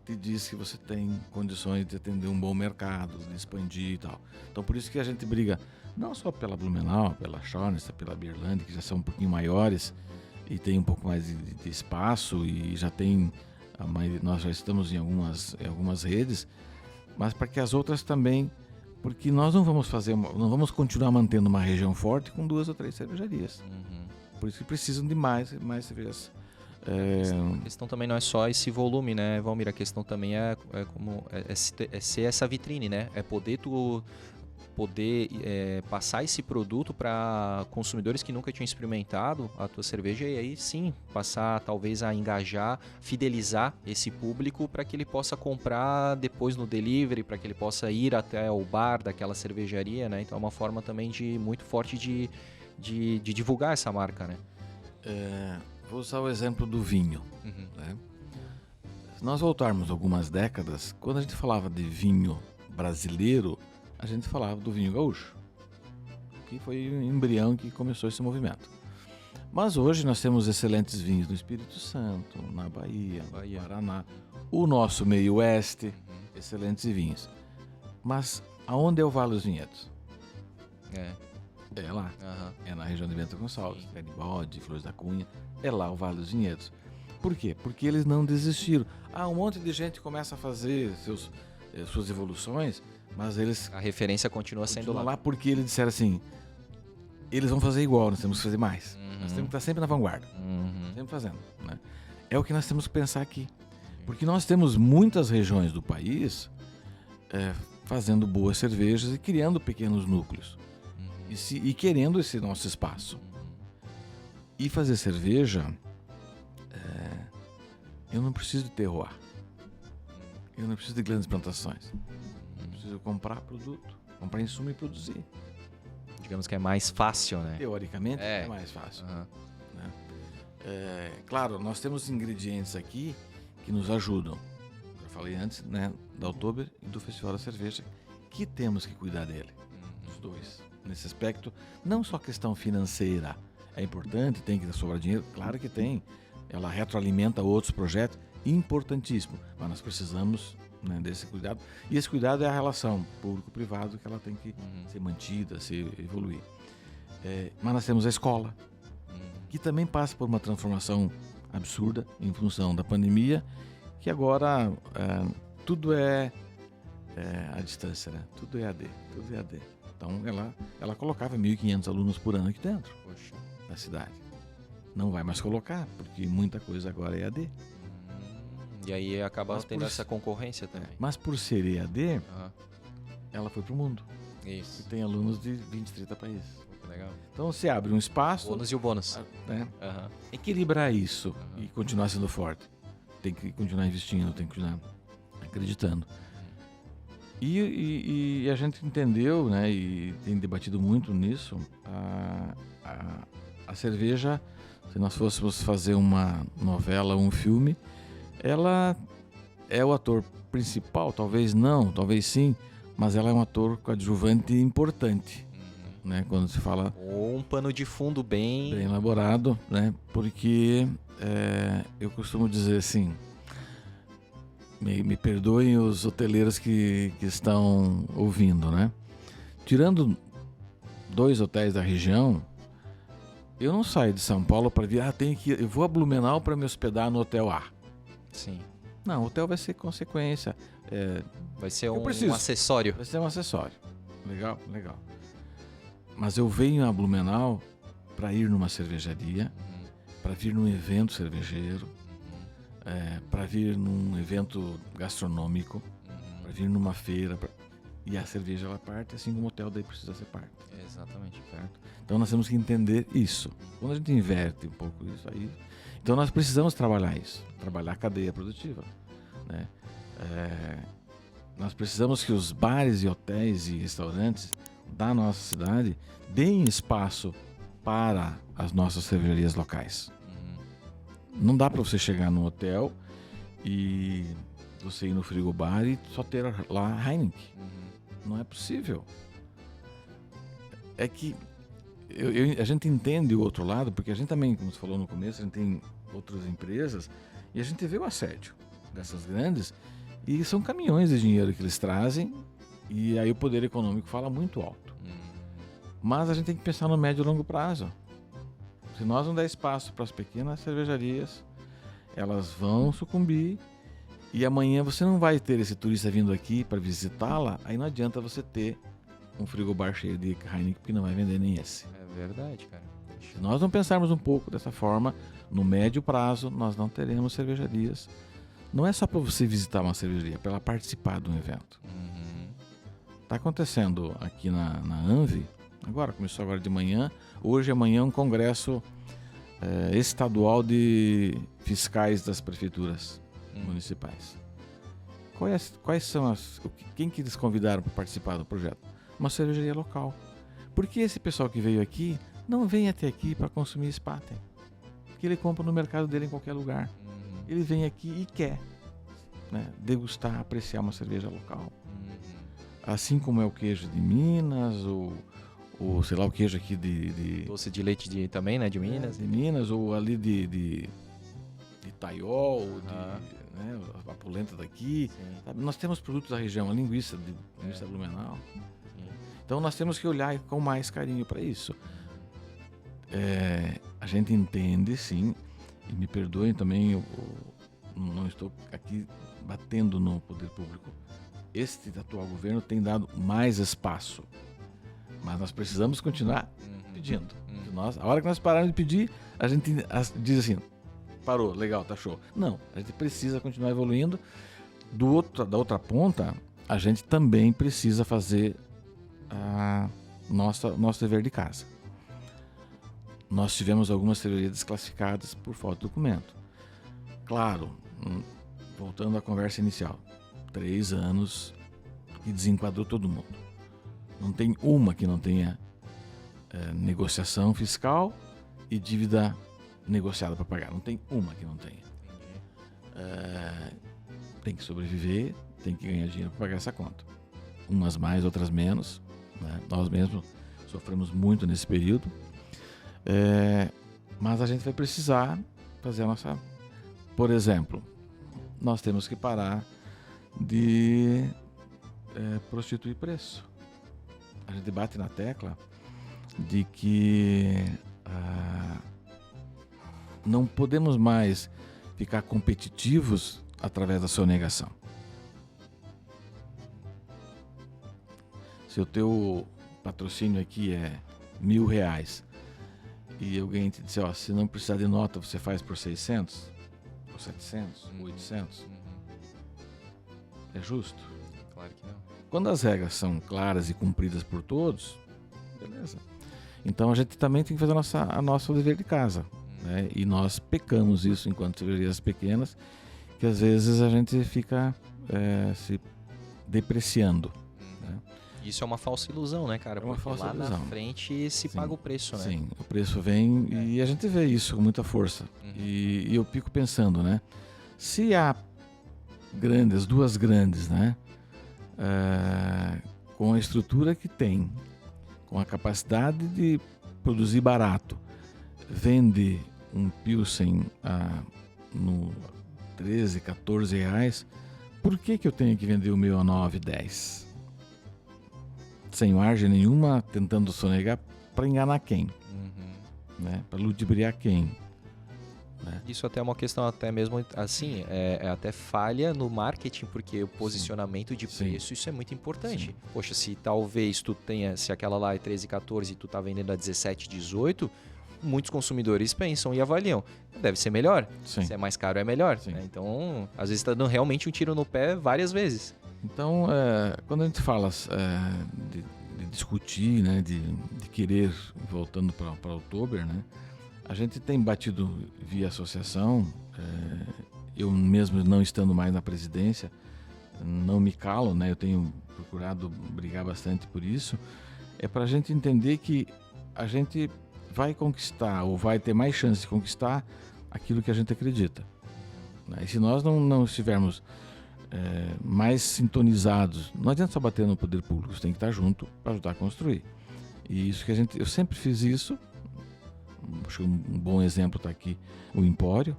te diz que você tem condições de atender um bom mercado, de expandir e tal. Então por isso que a gente briga não só pela Blumenau, pela Schornstein, pela Beerland, que já são um pouquinho maiores e tem um pouco mais de espaço e já tem, nós já estamos em algumas redes, mas para que as outras também, porque nós não vamos continuar mantendo uma região forte com 2 ou 3 cervejarias. Por isso que precisam de mais cervejas. A questão também não é só esse volume, né, Valmir? A questão também é ser essa vitrine, né? É poder passar esse produto para consumidores que nunca tinham experimentado a tua cerveja, e aí sim passar talvez a engajar, fidelizar esse público para que ele possa comprar depois no delivery, para que ele possa ir até o bar daquela cervejaria, né? Então é uma forma também muito forte de divulgar essa marca, né? Vou usar o exemplo do vinho. Né? Se nós voltarmos algumas décadas, quando a gente falava de vinho brasileiro, a gente falava do vinho gaúcho, que foi o embrião que começou esse movimento. Mas hoje nós temos excelentes vinhos no Espírito Santo, na Bahia, no Paraná, o nosso meio oeste, excelentes vinhos. Mas aonde é o Vale dos Vinhedos? É lá. É na região de Bento Gonçalves, Garibaldi, Flores da Cunha. É lá o Vale dos Vinhedos. Por quê? Porque eles não desistiram. Um monte de gente começa a fazer suas evoluções, mas eles... A referência continua sendo lá porque eles disseram assim, eles vão fazer igual, nós temos que fazer mais. Nós temos que estar sempre na vanguarda. Sempre fazendo. Né? É o que nós temos que pensar aqui. Porque nós temos muitas regiões do país fazendo boas cervejas e criando pequenos núcleos. E querendo esse nosso espaço. E fazer cerveja, eu não preciso de terroir. Eu não preciso de grandes plantações. Eu preciso comprar produto, comprar insumo e produzir. Digamos que é mais fácil, né? Teoricamente é mais fácil. Né? Claro, nós temos ingredientes aqui que nos ajudam. Já falei antes, né, da Oktober e do Festival da Cerveja, que temos que cuidar dele. Os dois. Nesse aspecto, não só questão financeira. É importante, tem que sobrar dinheiro, claro que tem. ela retroalimenta outros projetos, importantíssimo, mas nós precisamos, né, desse cuidado, e esse cuidado é a relação público-privado que ela tem que ser mantida, se evoluir. Mas nós temos a escola, que também passa por uma transformação absurda em função da pandemia, que agora tudo é à distância, né? Tudo é AD. Então ela colocava 1.500 alunos por ano aqui dentro da cidade. Não vai mais colocar, porque muita coisa agora é AD. E aí acaba tendo essa concorrência também. Mas por ser EAD, ela foi para o mundo. Isso. E tem alunos de 20, 30 países. Legal. Então você abre um espaço... O ônus e o bônus. Né? Equilibrar isso e continuar sendo forte. Tem que continuar investindo, tem que continuar acreditando. E a gente entendeu, né, e tem debatido muito nisso, a cerveja, se nós fôssemos fazer uma novela, um filme, ela é o ator principal, talvez não, talvez sim, mas ela é um ator coadjuvante importante, né? Quando se fala... Ou um pano de fundo bem elaborado, né? Porque eu costumo dizer assim, me perdoem os hoteleiros que estão ouvindo, né? Tirando 2 hotéis da região, eu não saio de São Paulo para vir, eu vou a Blumenau para me hospedar no hotel A. Sim. Não, o hotel vai ser consequência. Vai ser um acessório. Vai ser um acessório. Legal. Mas eu venho a Blumenau para ir numa cervejaria, para vir num evento cervejeiro, para vir num evento gastronômico, para vir numa feira. E a cerveja ela parte, assim como o hotel daí precisa ser parte. Exatamente. Certo? Então nós temos que entender isso. Quando a gente inverte um pouco isso aí, então nós precisamos trabalhar isso, trabalhar a cadeia produtiva, né? Nós precisamos que os bares e hotéis e restaurantes da nossa cidade deem espaço para as nossas cervejarias locais. Não dá para você chegar num hotel e você ir no frigobar e só ter lá Heineken. Não é possível. É que a gente entende o outro lado, porque a gente também, como você falou no começo, a gente tem outras empresas e a gente vê o assédio dessas grandes e são caminhões de dinheiro que eles trazem e aí o poder econômico fala muito alto. Mas a gente tem que pensar no médio e longo prazo. Se nós não der espaço para as pequenas cervejarias, elas vão sucumbir e amanhã você não vai ter esse turista vindo aqui para visitá-la, aí não adianta você ter um frigobar cheio de Heineken, porque não vai vender nem esse. É verdade, cara. Se nós não pensarmos um pouco dessa forma, no médio prazo, nós não teremos cervejarias. Não é só para você visitar uma cervejaria, é para ela participar de um evento. Está acontecendo aqui na Anvi, começou agora de manhã, hoje e amanhã um congresso estadual de fiscais das prefeituras municipais. Quais são quem que eles convidaram para participar do projeto? Uma cervejaria local. Porque esse pessoal que veio aqui não vem até aqui para consumir Spaten. Porque ele compra no mercado dele em qualquer lugar. Ele vem aqui e quer, né, degustar, apreciar uma cerveja local. Assim como é o queijo de Minas, ou sei lá, o queijo aqui de doce de leite também, né, de Minas. De Minas, ou ali de Taiol, né, a polenta daqui. Nós temos produtos da região, a linguiça Blumenau. Então nós temos que olhar com mais carinho para isso. A gente entende, sim, e me perdoem também, eu não estou aqui batendo no poder público. Este atual governo tem dado mais espaço, mas nós precisamos continuar pedindo. A hora que nós pararmos de pedir, a gente diz assim, parou, legal, tá show. Não, a gente precisa continuar evoluindo. Da outra ponta, a gente também precisa fazer nosso dever de casa. Nós tivemos algumas cervejarias desclassificadas por falta de documento. Claro, voltando à conversa inicial, 3 anos e desenquadrou todo mundo. Não tem uma que não tenha negociação fiscal e dívida negociada para pagar. Não tem uma que não tenha. Tem que sobreviver, tem que ganhar dinheiro para pagar essa conta. Umas mais, outras menos, né? Nós mesmos sofremos muito nesse período. Mas a gente vai precisar fazer a nossa... Por exemplo, nós temos que parar de prostituir preço. A gente bate na tecla de que não podemos mais ficar competitivos através da sonegação. Se o teu patrocínio aqui é R$1.000 e alguém te disser, se não precisar de nota, você faz por 600, por 700, 800, é justo? Claro que não. Quando as regras são claras e cumpridas por todos, beleza. Então a gente também tem que fazer a nosso dever de casa. Né? E nós pecamos isso enquanto cervejarias pequenas, que às vezes a gente fica se depreciando. Né? Isso é uma falsa ilusão, né, cara? É uma falsa lá ilusão. Na frente se paga o preço, né? Sim, o preço vem e a gente vê isso com muita força. E eu fico pensando, né? Se há as duas grandes, né? Com a estrutura que tem, com a capacidade de produzir barato, vende um Pilsen no 13, 14 reais, por que eu tenho que vender o meu a 9, 10? Sem margem nenhuma, tentando sonegar para enganar quem? Né? Para ludibriar quem? Né? Isso até é uma questão até mesmo assim, é até falha no marketing, porque o posicionamento de preço, isso é muito importante. Sim. Poxa, se talvez tu tenha, se aquela lá é 13, 14 e tu tá vendendo a 17, 18, muitos consumidores pensam e avaliam, deve ser melhor. Sim. Se é mais caro é melhor. Né? Então, às vezes tá dando realmente um tiro no pé várias vezes. Então, quando a gente fala de discutir, né, de querer, voltando para outubro, né, a gente tem batido via associação, eu mesmo não estando mais na presidência, não me calo, né, eu tenho procurado brigar bastante por isso, para a gente entender que a gente vai conquistar ou vai ter mais chance de conquistar aquilo que a gente acredita. Né? E se nós não estivermos mais sintonizados, não adianta só bater no poder público, você tem que estar junto para ajudar a construir. E isso que eu sempre fiz isso, acho que um bom exemplo está aqui, o Empório.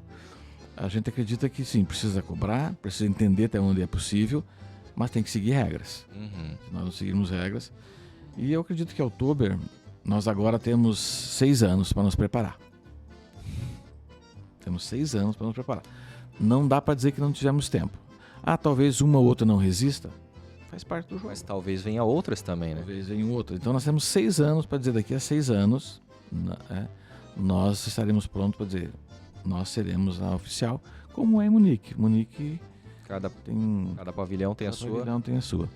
A gente acredita que sim, precisa cobrar, precisa entender até onde é possível, mas tem que seguir regras. Se nós não seguirmos regras. E eu acredito que outubro, nós agora temos 6 anos para nos preparar. Temos 6 anos para nos preparar. Não dá para dizer que não tivemos tempo. Talvez uma ou outra não resista, faz parte do jogo. Mas talvez venha outras também, né? Talvez venham outras. Então nós temos 6 anos para dizer, daqui a 6 anos, nós estaremos prontos para dizer, nós seremos a oficial, como é em Munique. Munique cada pavilhão tem a sua. Cada pavilhão tem a sua.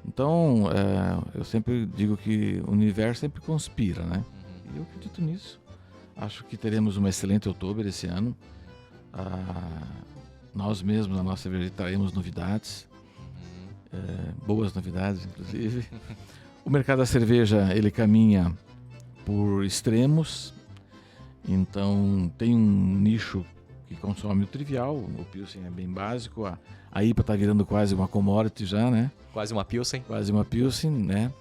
Então, eu sempre digo que o universo sempre conspira, né? E eu acredito nisso. Acho que teremos uma excelente outubro esse ano. Nós mesmos, na nossa cervejaria, traremos novidades. Boas novidades, inclusive. O mercado da cerveja, ele caminha por extremos. Então, tem um nicho que consome o trivial. O Pilsen é bem básico. A IPA está virando quase uma commodity já, né? Quase uma Pilsen. Quase uma Pilsen, né?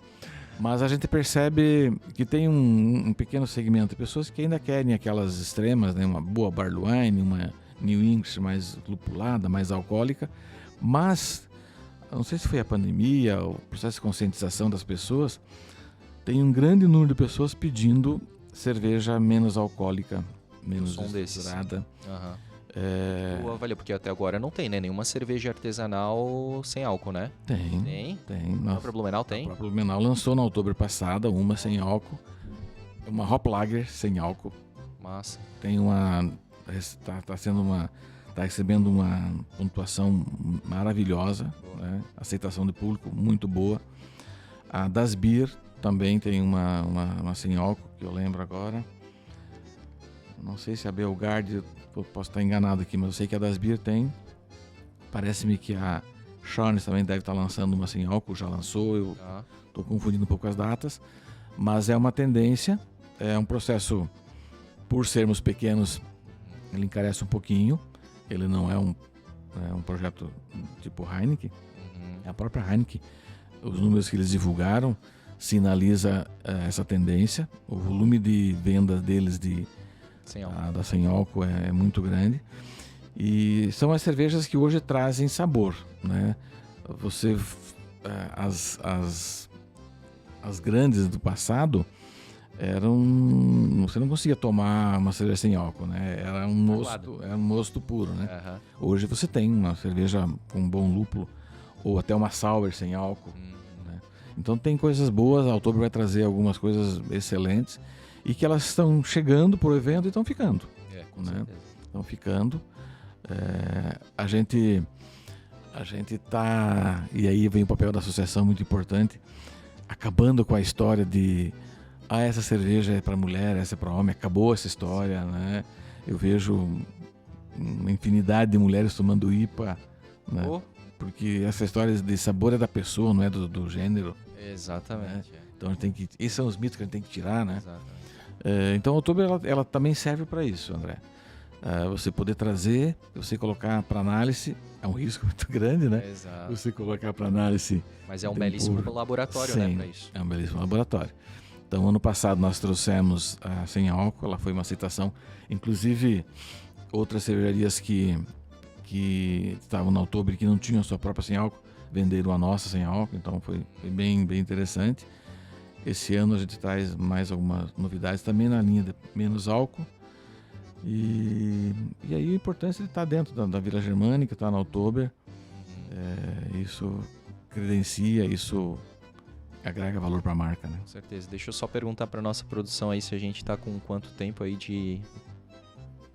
Mas a gente percebe que tem um pequeno segmento de pessoas que ainda querem aquelas extremas, né? Uma boa barley wine, uma New English mais lupulada, mais alcoólica. Mas, não sei se foi a pandemia, o processo de conscientização das pessoas, tem um grande número de pessoas pedindo cerveja menos alcoólica, menos estruturada. Valeu, porque até agora não tem, né? Nenhuma cerveja artesanal sem álcool, né? Tem. A própria Blumenau tem? A própria Blumenau lançou na outubro passada uma sem álcool, uma Hop Lager sem álcool. Massa. Tem tá recebendo uma pontuação maravilhosa, né? Aceitação de público muito boa. A Das Beer também tem uma sem álcool, que eu lembro agora. Não sei se a Belgard, posso estar enganado aqui, mas eu sei que a Das Beer tem. Parece-me que a Shornes também deve estar lançando uma sem álcool, já lançou, eu estou confundindo um pouco as datas. Mas é uma tendência, é um processo, por sermos pequenos, ele encarece um pouquinho. Ele não é um projeto tipo Heineken, é a própria Heineken. Os números que eles divulgaram sinaliza essa tendência. O volume de vendas deles de Sem álcool. A da sem álcool é muito grande. E são as cervejas que hoje trazem sabor, né? As grandes do passado você não conseguia tomar uma cerveja sem álcool, né? Era um mosto puro, né? Hoje você tem uma cerveja com bom lúpulo ou até uma sour sem álcool, né? Então tem coisas boas, a Oktober vai trazer algumas coisas excelentes e que elas estão chegando pro evento e estão ficando, né? Estão ficando. A gente tá, e aí vem o papel da associação muito importante, acabando com a história de essa cerveja é para mulher, essa é para homem. Acabou essa história, né? Eu vejo uma infinidade de mulheres tomando IPA, né? Porque essa história de sabor é da pessoa, não é do gênero. Exatamente. Né? Então esses são os mitos que a gente tem que tirar, né? Então a Oktober ela também serve para isso, André. Você poder trazer, você colocar para análise, é um risco muito grande, né? Exato. Você colocar para análise. Mas é um belíssimo laboratório, sim, né, para isso. É um belíssimo laboratório. Então, ano passado nós trouxemos a sem álcool, ela foi uma aceitação. Inclusive, outras cervejarias que estavam na Oktober que não tinham a sua própria sem álcool, venderam a nossa sem álcool, então foi bem interessante. Esse ano a gente traz mais algumas novidades também na linha de menos álcool. E aí a importância de estar dentro da Vila Germânica, estar na Oktober, isso credencia, isso agrega valor para a marca, né? Com certeza. Deixa eu só perguntar para nossa produção aí se a gente está com quanto tempo aí de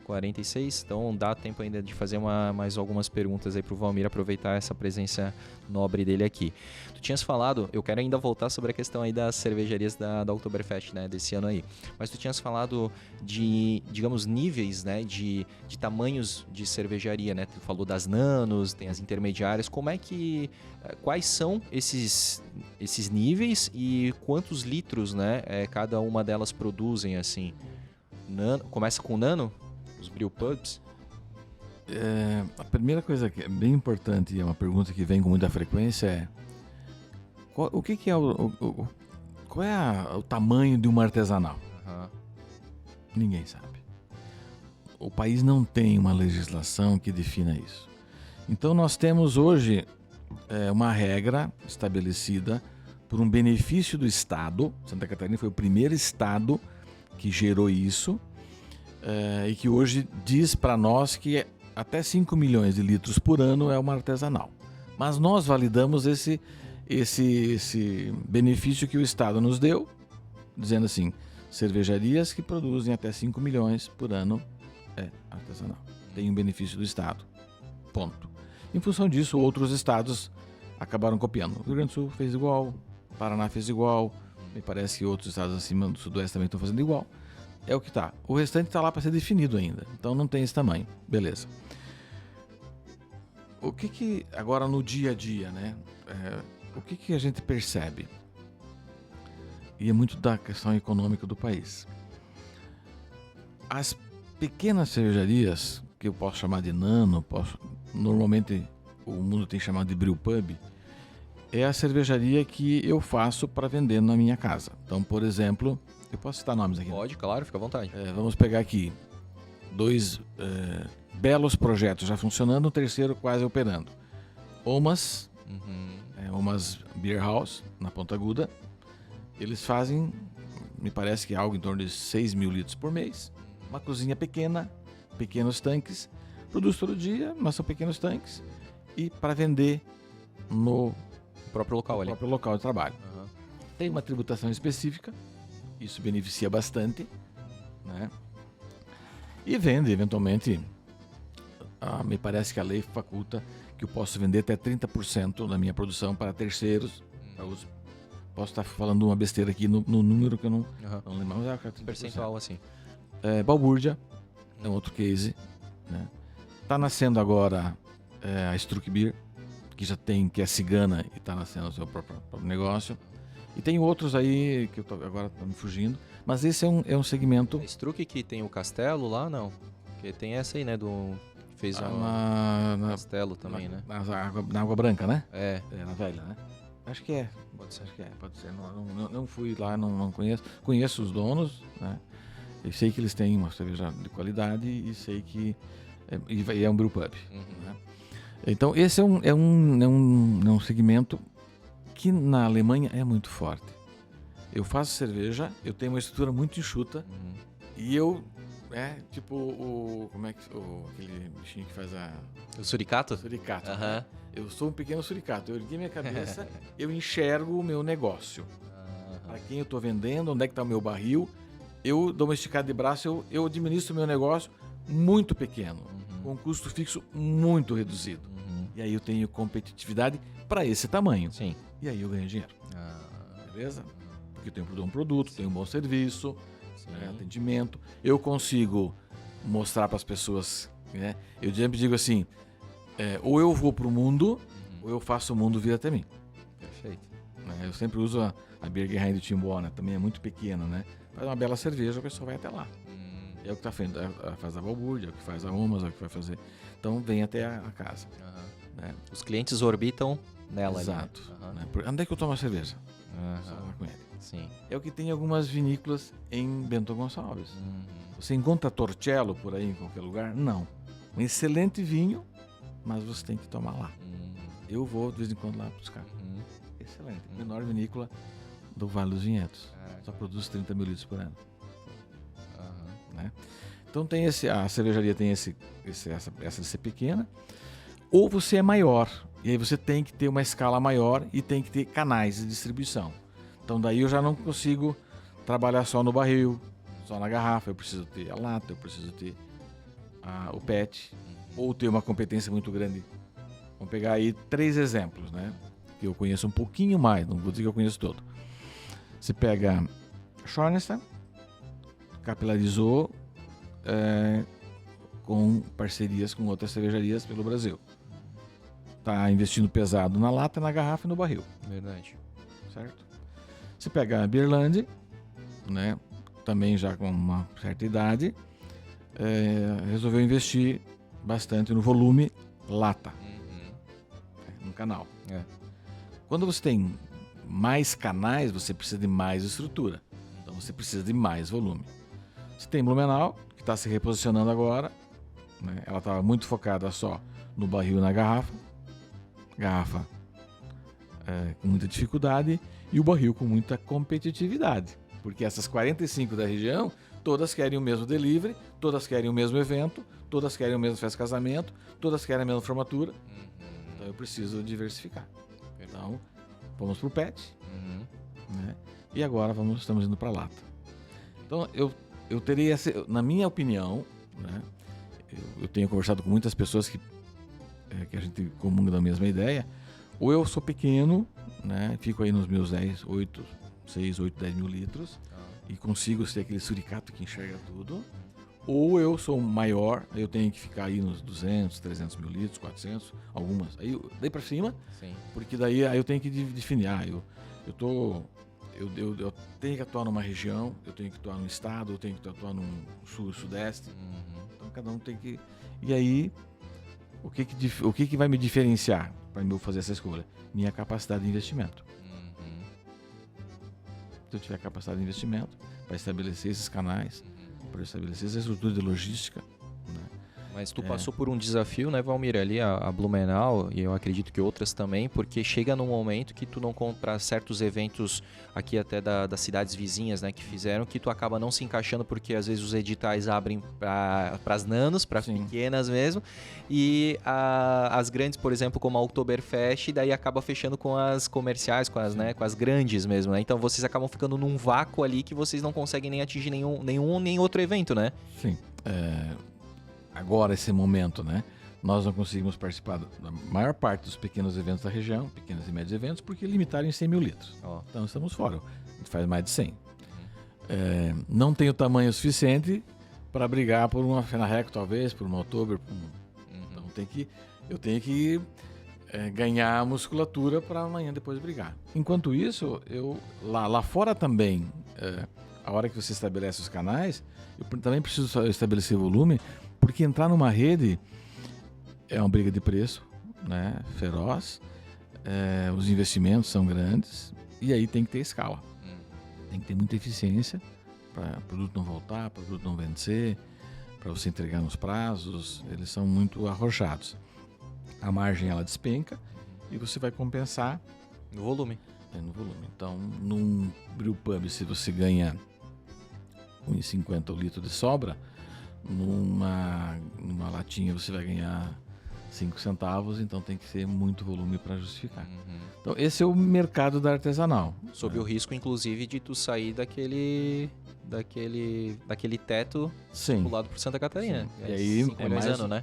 46, então dá tempo ainda de fazer mais algumas perguntas aí pro Valmir, aproveitar essa presença nobre dele aqui. Tu tinhas falado, eu quero ainda voltar sobre a questão aí das cervejarias da Oktoberfest, né, desse ano aí, mas tu tinhas falado de, digamos, níveis, né, de tamanhos de cervejaria, né, tu falou das nanos, tem as intermediárias, quais são esses níveis e quantos litros, né, cada uma delas produzem, assim? Começa com nano? Os brewpubs? A primeira coisa que é bem importante e é uma pergunta que vem com muita frequência é qual é o tamanho de uma artesanal? Ninguém sabe. O país não tem uma legislação que defina isso. Então nós temos hoje uma regra estabelecida por um benefício do Estado. Santa Catarina foi o primeiro estado que gerou isso. E que hoje diz para nós que até 5 milhões de litros por ano é uma artesanal. Mas nós validamos esse benefício que o Estado nos deu, dizendo assim, cervejarias que produzem até 5 milhões por ano é artesanal. Tem um benefício do Estado. Ponto. Em função disso, outros estados acabaram copiando. O Rio Grande do Sul fez igual, o Paraná fez igual, me parece que outros estados acima do Sudoeste também estão fazendo igual. É o que está. O restante está lá para ser definido ainda. Então não tem esse tamanho. Beleza. O que agora no dia a dia, né? O que a gente percebe? E é muito da questão econômica do país. As pequenas cervejarias, que eu posso chamar de nano, normalmente o mundo tem chamado de brewpub, é a cervejaria que eu faço para vender na minha casa. Então, por exemplo, eu posso citar nomes aqui? Pode, claro, fica à vontade. Vamos pegar aqui 2 belos projetos já funcionando, o terceiro quase operando. Omas, Omas Beer House, na Ponta Aguda. Eles fazem, me parece que é algo em torno de 6 mil litros por mês. Uma cozinha pequena, pequenos tanques. Produz todo dia, mas são pequenos tanques. E para vender no próprio local de trabalho. Tem uma tributação específica. Isso beneficia bastante, né? E vende, eventualmente, me parece que a lei faculta que eu posso vender até 30% da minha produção para terceiros. Posso estar falando uma besteira aqui no número que eu não lembro, mas é 30%. Percentual assim. Balbúrdia é um outro case, né? Tá nascendo agora a Struck Beer, que é cigana e está nascendo o seu próprio negócio. E tem outros aí que agora estão me fugindo, mas esse é um segmento... A Struck que tem o Castelo lá, não? Porque tem essa aí, né, fez Castelo também, né? Na Água Branca, né? Na velha, né? Acho que é. Pode ser. Acho que é, pode ser. Não fui lá, não conheço. Conheço os donos, né? Eu sei que eles têm uma cerveja de qualidade e sei que é um brewpub. Né? Então, esse é um segmento que na Alemanha é muito forte. Eu faço cerveja, eu tenho uma estrutura muito enxuta e eu... tipo como é que... aquele bichinho que faz o suricato? Suricato. Né? Eu sou um pequeno suricato. Eu ergui minha cabeça, eu enxergo o meu negócio. Para quem eu estou vendendo, onde é que está o meu barril. Eu dou uma esticada de braço, eu administro o meu negócio muito pequeno, com um custo fixo muito reduzido. E aí eu tenho competitividade para esse tamanho. Sim. E aí eu ganho dinheiro. Beleza? Porque eu tenho um produto, tenho um bom serviço, atendimento. Eu consigo mostrar para as pessoas, né? Eu sempre digo assim, ou eu vou para o mundo, ou eu faço o mundo vir até mim. Perfeito. Eu sempre uso a Birgerheim do Timbó, também é muito pequena, né? Faz uma bela cerveja, a pessoa vai até lá. É o que está fazendo, faz a balbúrdia, é o que faz a Umas, é o que vai fazer. Então vem até a casa. Né? Os clientes orbitam nela. Exato. Ali, né? Onde é que eu tomo a cerveja? Só lá com ele. Sim. É o que tem algumas vinícolas em Bento Gonçalves. Você encontra Torcello por aí em qualquer lugar? Não. Um excelente vinho, mas você tem que tomar lá. Eu vou de vez em quando lá buscar. Excelente. Menor vinícola do Vale dos Vinhedos. Só produz 30 mil litros por ano. Né? Então tem a cervejaria tem essa de ser pequena. Ou você é maior. E aí você tem que ter uma escala maior e tem que ter canais de distribuição. Então daí eu já não consigo trabalhar só no barril, só na garrafa. Eu preciso ter a lata, eu preciso ter o PET. Ou ter uma competência muito grande. Vamos pegar aí 3 exemplos, né? Que eu conheço um pouquinho mais, não vou dizer que eu conheço todo. Você pega Schornstein, capilarizou com parcerias com outras cervejarias pelo Brasil. Está investindo pesado na lata, na garrafa e no barril. Verdade. Certo? Você pega a Beerland, né? Também já com uma certa idade, resolveu investir bastante no volume lata, no canal. Quando você tem mais canais, você precisa de mais estrutura. Então você precisa de mais volume. Você tem Blumenau, que está se reposicionando agora. Né? Ela estava muito focada só no barril e na garrafa. Garrafa com muita dificuldade e o barril com muita competitividade. Porque essas 45 da região, todas querem o mesmo delivery, todas querem o mesmo evento, todas querem o mesmo festa de casamento, todas querem a mesma formatura. Então eu preciso diversificar. Então, vamos para o PET, né? E agora estamos indo para a lata. Então, eu teria, na minha opinião, né? Eu tenho conversado com muitas pessoas que a gente comunga da mesma ideia, ou eu sou pequeno, né? Fico aí nos meus 6, 8, 10 mil litros e consigo ser aquele suricato que enxerga tudo, ou eu sou maior, eu tenho que ficar aí nos 200, 300 mil litros, 400, algumas. Aí daí para cima, sim. Porque daí eu tenho que definir. Eu tenho que atuar numa região, eu tenho que atuar num estado, eu tenho que atuar num sul, sudeste. Então cada um tem que. E aí, o que vai me diferenciar para eu fazer essa escolha? Minha capacidade de investimento. Se eu tiver capacidade de investimento para estabelecer esses canais, para estabelecer essa estrutura de logística. Né? Mas tu passou por um desafio, né, Valmir, ali a Blumenau, e eu acredito que outras também, porque chega num momento que tu não compra certos eventos aqui até das cidades vizinhas, né, que fizeram, que tu acaba não se encaixando, porque às vezes os editais abrem para as nanos, para pequenas mesmo, e as grandes, por exemplo, como a Oktoberfest, daí acaba fechando com as comerciais, com as grandes mesmo, né? Então vocês acabam ficando num vácuo ali que vocês não conseguem nem atingir nenhum nem outro evento, né? Sim. Agora, esse momento, né? Nós não conseguimos participar da maior parte dos pequenos eventos da região, pequenos e médios eventos, porque limitaram em 100 mil litros. Então, estamos fora. A gente faz mais de 100. Não tem o tamanho suficiente para brigar por uma Fenareco, talvez, por uma Oktober. Então, eu tenho que ganhar a musculatura para amanhã depois brigar. Enquanto isso, lá fora também, a hora que você estabelece os canais, eu também preciso estabelecer volume, porque entrar numa rede é uma briga de preço, né, feroz, os investimentos são grandes e aí tem que ter escala, tem que ter muita eficiência para o produto não voltar, para o produto não vencer, para você entregar nos prazos, eles são muito arrojados. A margem ela despenca e você vai compensar no volume. No volume. Então, num brewpub, se você ganha 1,50 o litro de sobra, numa latinha você vai ganhar 5 centavos, então tem que ser muito volume para justificar. Então, esse é o mercado da artesanal. Sob o risco, inclusive, de tu sair daquele teto pulado por Santa Catarina. E aí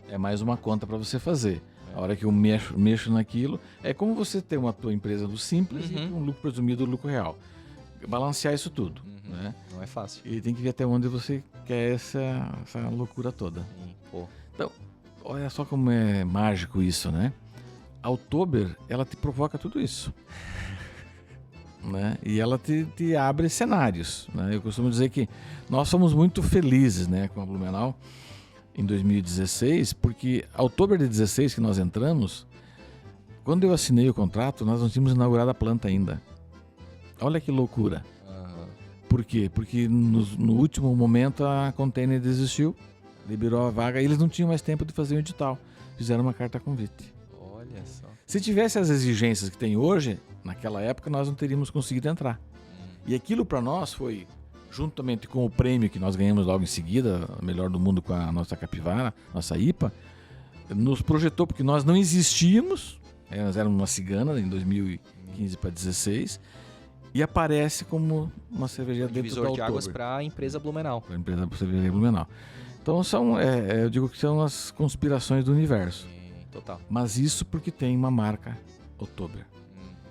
é mais uma conta para você fazer. A hora que eu mexo naquilo, é como você ter uma tua empresa do simples e um lucro presumido do lucro real. Balancear isso tudo. Né? Não é fácil. E tem que ver até onde você quer essa loucura toda. Então, olha só como é mágico isso, né? A Oktober, ela te provoca tudo isso. Né? E ela te abre cenários. Né? Eu costumo dizer que nós somos muito felizes, né, com a Blumenau em 2016, porque a Oktober de 16 que nós entramos, quando eu assinei o contrato, nós não tínhamos inaugurado a planta ainda. Olha que loucura. Por quê? Porque no último momento a Container desistiu, liberou a vaga e eles não tinham mais tempo de fazer o edital. Fizeram uma carta convite. Olha só. Se tivesse as exigências que tem hoje, naquela época nós não teríamos conseguido entrar. E aquilo para nós foi, juntamente com o prêmio que nós ganhamos logo em seguida, a melhor do mundo com a nossa capivara, nossa IPA, nos projetou, porque nós não existíamos, nós éramos uma cigana em 2015 para 2016, e aparece como uma cervejaria dentro da divisor de águas para a empresa Blumenau. Para a empresa cervejaria Blumenau. Então eu digo que são as conspirações do universo. Total. Mas isso porque tem uma marca Oktober.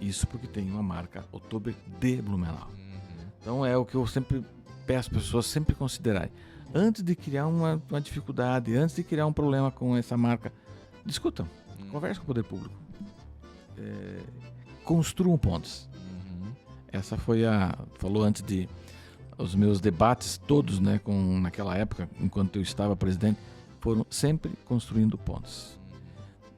Isso porque tem uma marca Oktober de Blumenau. Então é o que eu sempre peço às pessoas sempre considerarem. Antes de criar uma dificuldade, antes de criar um problema com essa marca, discutam, conversem com o poder público. Construam pontes. Essa foi falou antes de os meus debates todos, né, naquela época, enquanto eu estava presidente, foram sempre construindo pontes.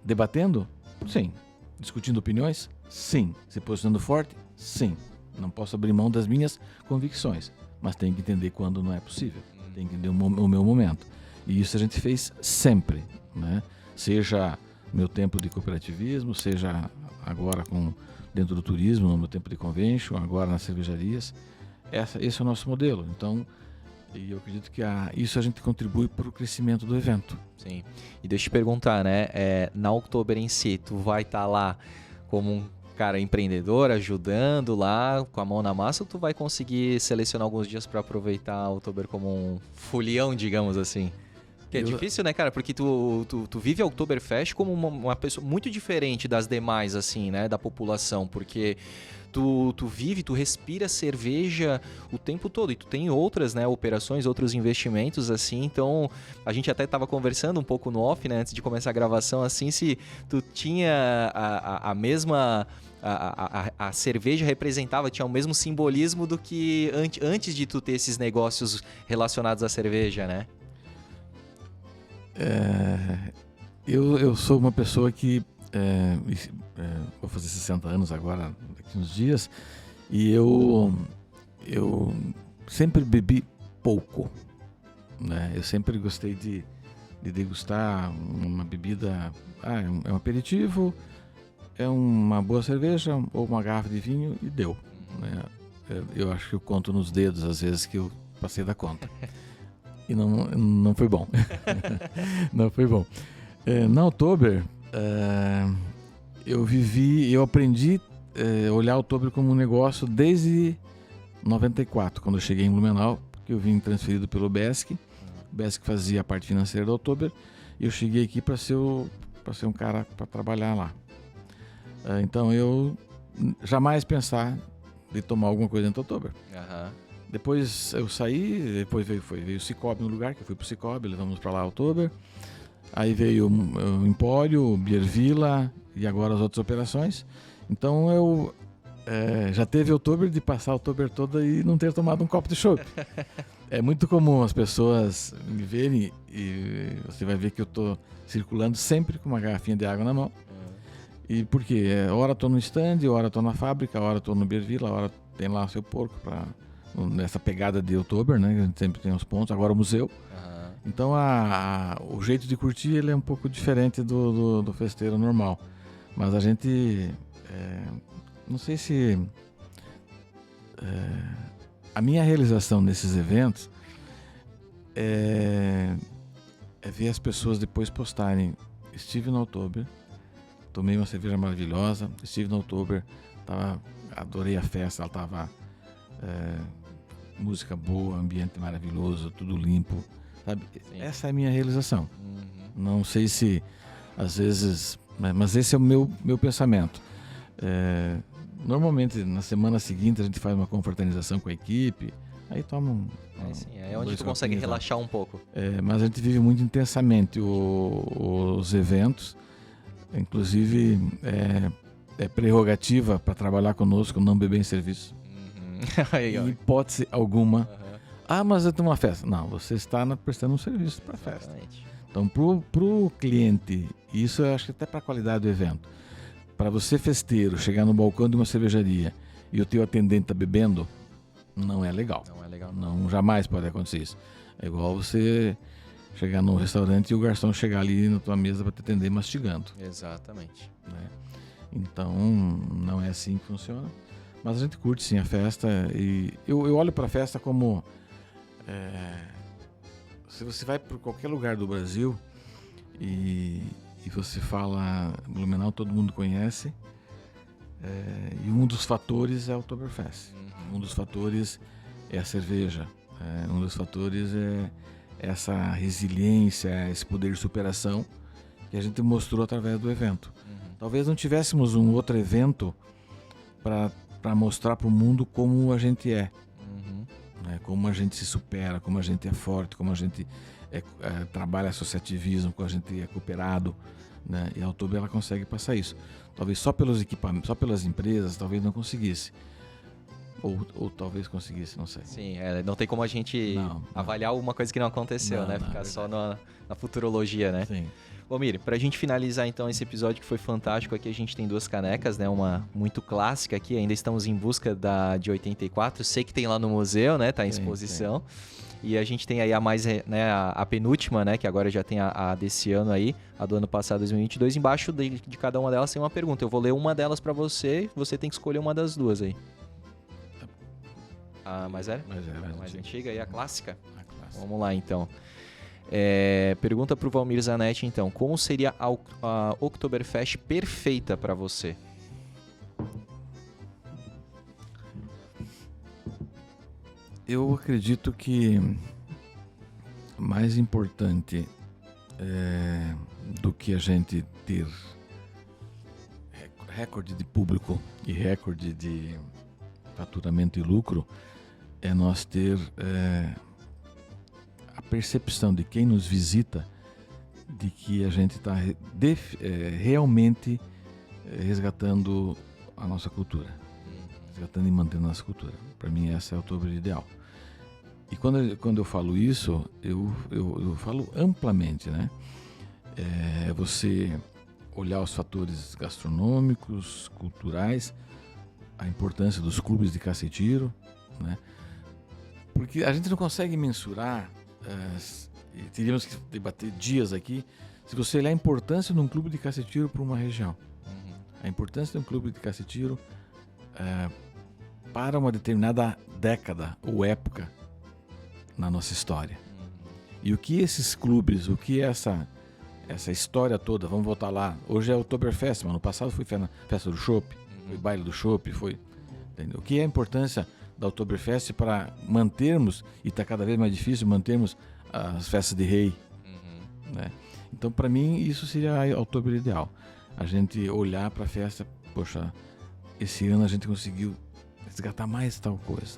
Debatendo? Sim. Discutindo opiniões? Sim. Se posicionando forte? Sim. Não posso abrir mão das minhas convicções, mas tenho que entender quando não é possível. Tenho que entender o meu momento. E isso a gente fez sempre, né? Seja meu tempo de cooperativismo, seja agora dentro do turismo, no meu tempo de convention, agora nas cervejarias. Esse é o nosso modelo. Então, eu acredito que isso a gente contribui para o crescimento do evento. Sim. E deixa eu te perguntar, né? Na Oktober em si, tu vai estar lá como um cara empreendedor, ajudando lá, com a mão na massa, ou tu vai conseguir selecionar alguns dias para aproveitar a Oktober como um folião, digamos assim? Que é difícil, né, cara? Porque tu vive a Oktoberfest como uma pessoa muito diferente das demais, assim, né? Da população, porque tu vive, tu respira cerveja o tempo todo. E tu tem outras, né, operações, outros investimentos, assim. Então, a gente até tava conversando um pouco no off, né? Antes de começar a gravação, assim, se tu tinha a mesma... A cerveja tinha o mesmo simbolismo do que antes de tu ter esses negócios relacionados à cerveja, né? Eu sou uma pessoa que vou fazer 60 anos agora, daqui uns dias, e eu sempre bebi pouco, né? Eu sempre gostei de degustar uma bebida, é um aperitivo, é uma boa cerveja ou uma garrafa de vinho e deu, né? Eu acho que eu conto nos dedos às vezes que eu passei da conta. E não foi bom. Não foi bom. Na Oktober, eu aprendi a olhar a Oktober como um negócio desde 94, quando eu cheguei em Blumenau, porque eu vim transferido pelo BESC. O BESC fazia a parte financeira da Oktober, e eu cheguei aqui para ser um cara para trabalhar lá. Então eu jamais pensar de tomar alguma coisa dentro da Oktober. Depois eu saí, depois veio o Cicobi no lugar, que eu fui pro Cicobi, levamos para lá a Oktober. Aí veio o Empório, o Beer Villa e agora as outras operações. Então eu já teve Oktober de passar a Oktober toda e não ter tomado um copo de chopp. É muito comum as pessoas me verem e você vai ver que eu tô circulando sempre com uma garrafinha de água na mão. E por quê? Hora tô no stand, hora tô na fábrica, hora tô no Beer Villa, hora tem lá o seu porco para nessa pegada de Oktober, né? A gente sempre tem os pontos, agora o museu. Então o jeito de curtir ele é um pouco diferente do festeiro normal. Mas a gente, não sei se... a minha realização nesses eventos é ver as pessoas depois postarem: estive no Oktober, tomei uma cerveja maravilhosa, estive no Oktober, adorei a festa, ela estava música boa, ambiente maravilhoso, tudo limpo, sabe? Essa é a minha realização. Não sei se às vezes, mas esse é o meu pensamento. Normalmente na semana seguinte a gente faz uma confraternização com a equipe, aí toma é onde tu consegue relaxar um pouco. Mas a gente vive muito intensamente os eventos. Inclusive é prerrogativa para trabalhar conosco não beber em serviço. Em hipótese alguma. Mas eu tenho uma festa. Não, você está prestando um serviço para a festa. Então, pro cliente, isso eu acho que até para a qualidade do evento. Para você, festeiro, chegar no balcão de uma cervejaria e o teu atendente está bebendo, não é legal. Não, jamais pode acontecer isso. É igual você chegar num restaurante e o garçom chegar ali na tua mesa para te atender mastigando. Exatamente. Né? Então, não é assim que funciona. Mas a gente curte sim a festa. E eu olho para a festa como... se você vai para qualquer lugar do Brasil e você fala Blumenau, todo mundo conhece. E um dos fatores é o Oktoberfest. Um dos fatores é a cerveja. Um dos fatores é essa resiliência, esse poder de superação que a gente mostrou através do evento. Talvez não tivéssemos um outro evento para mostrar para o mundo como a gente é. Né? Como a gente se supera, como a gente é forte, como a gente trabalha associativismo, como a gente é cooperado. Né? E a Oktober ela consegue passar isso. Talvez só pelos equipamentos, só pelas empresas, talvez não conseguisse. Ou talvez conseguisse, não sei. Sim, não tem como a gente avaliar uma coisa que não aconteceu, né? Ficar só na futurologia, né? Sim. Bom, Miri, pra gente finalizar então esse episódio que foi fantástico, aqui a gente tem 2 canecas, né? Uma muito clássica aqui, ainda estamos em busca de 84, sei que tem lá no museu, né? Tá em exposição. Sim. E a gente tem aí a mais, né, a penúltima, né? Que agora já tem a desse ano aí, a do ano passado, 2022. Embaixo de cada uma delas tem uma pergunta. Eu vou ler uma delas pra você, você tem que escolher uma das duas aí. A mais velha? Mais antiga e a clássica? A clássica. Vamos lá, então. Pergunta pro Valmir Zanetti, então. Como seria a Oktoberfest perfeita para você? Eu acredito que mais importante do que a gente ter recorde de público e recorde de faturamento e lucro é nós ter a percepção de quem nos visita de que a gente está realmente resgatando a nossa cultura, resgatando e mantendo a nossa cultura. Para mim essa é a Oktober ideal. E quando eu falo isso, eu falo amplamente, né? É você olhar os fatores gastronômicos, culturais, a importância dos clubes de caça e tiro, né? Porque a gente não consegue mensurar, e teríamos que debater dias aqui, se você olhar a importância de um clube de caça e tiro para uma região. A importância de um clube de caça e tiro para uma determinada década ou época na nossa história. E o que esses clubes, o que essa história toda, vamos voltar lá, hoje é o Oktoberfest, mas no passado foi festa do chopp, foi baile do chopp, entendeu? O que é a importância da Oktoberfest para mantermos, e está cada vez mais difícil mantermos as festas de rei, né? Então para mim isso seria a Oktober ideal, a gente olhar para a festa, poxa, esse ano a gente conseguiu resgatar mais tal coisa.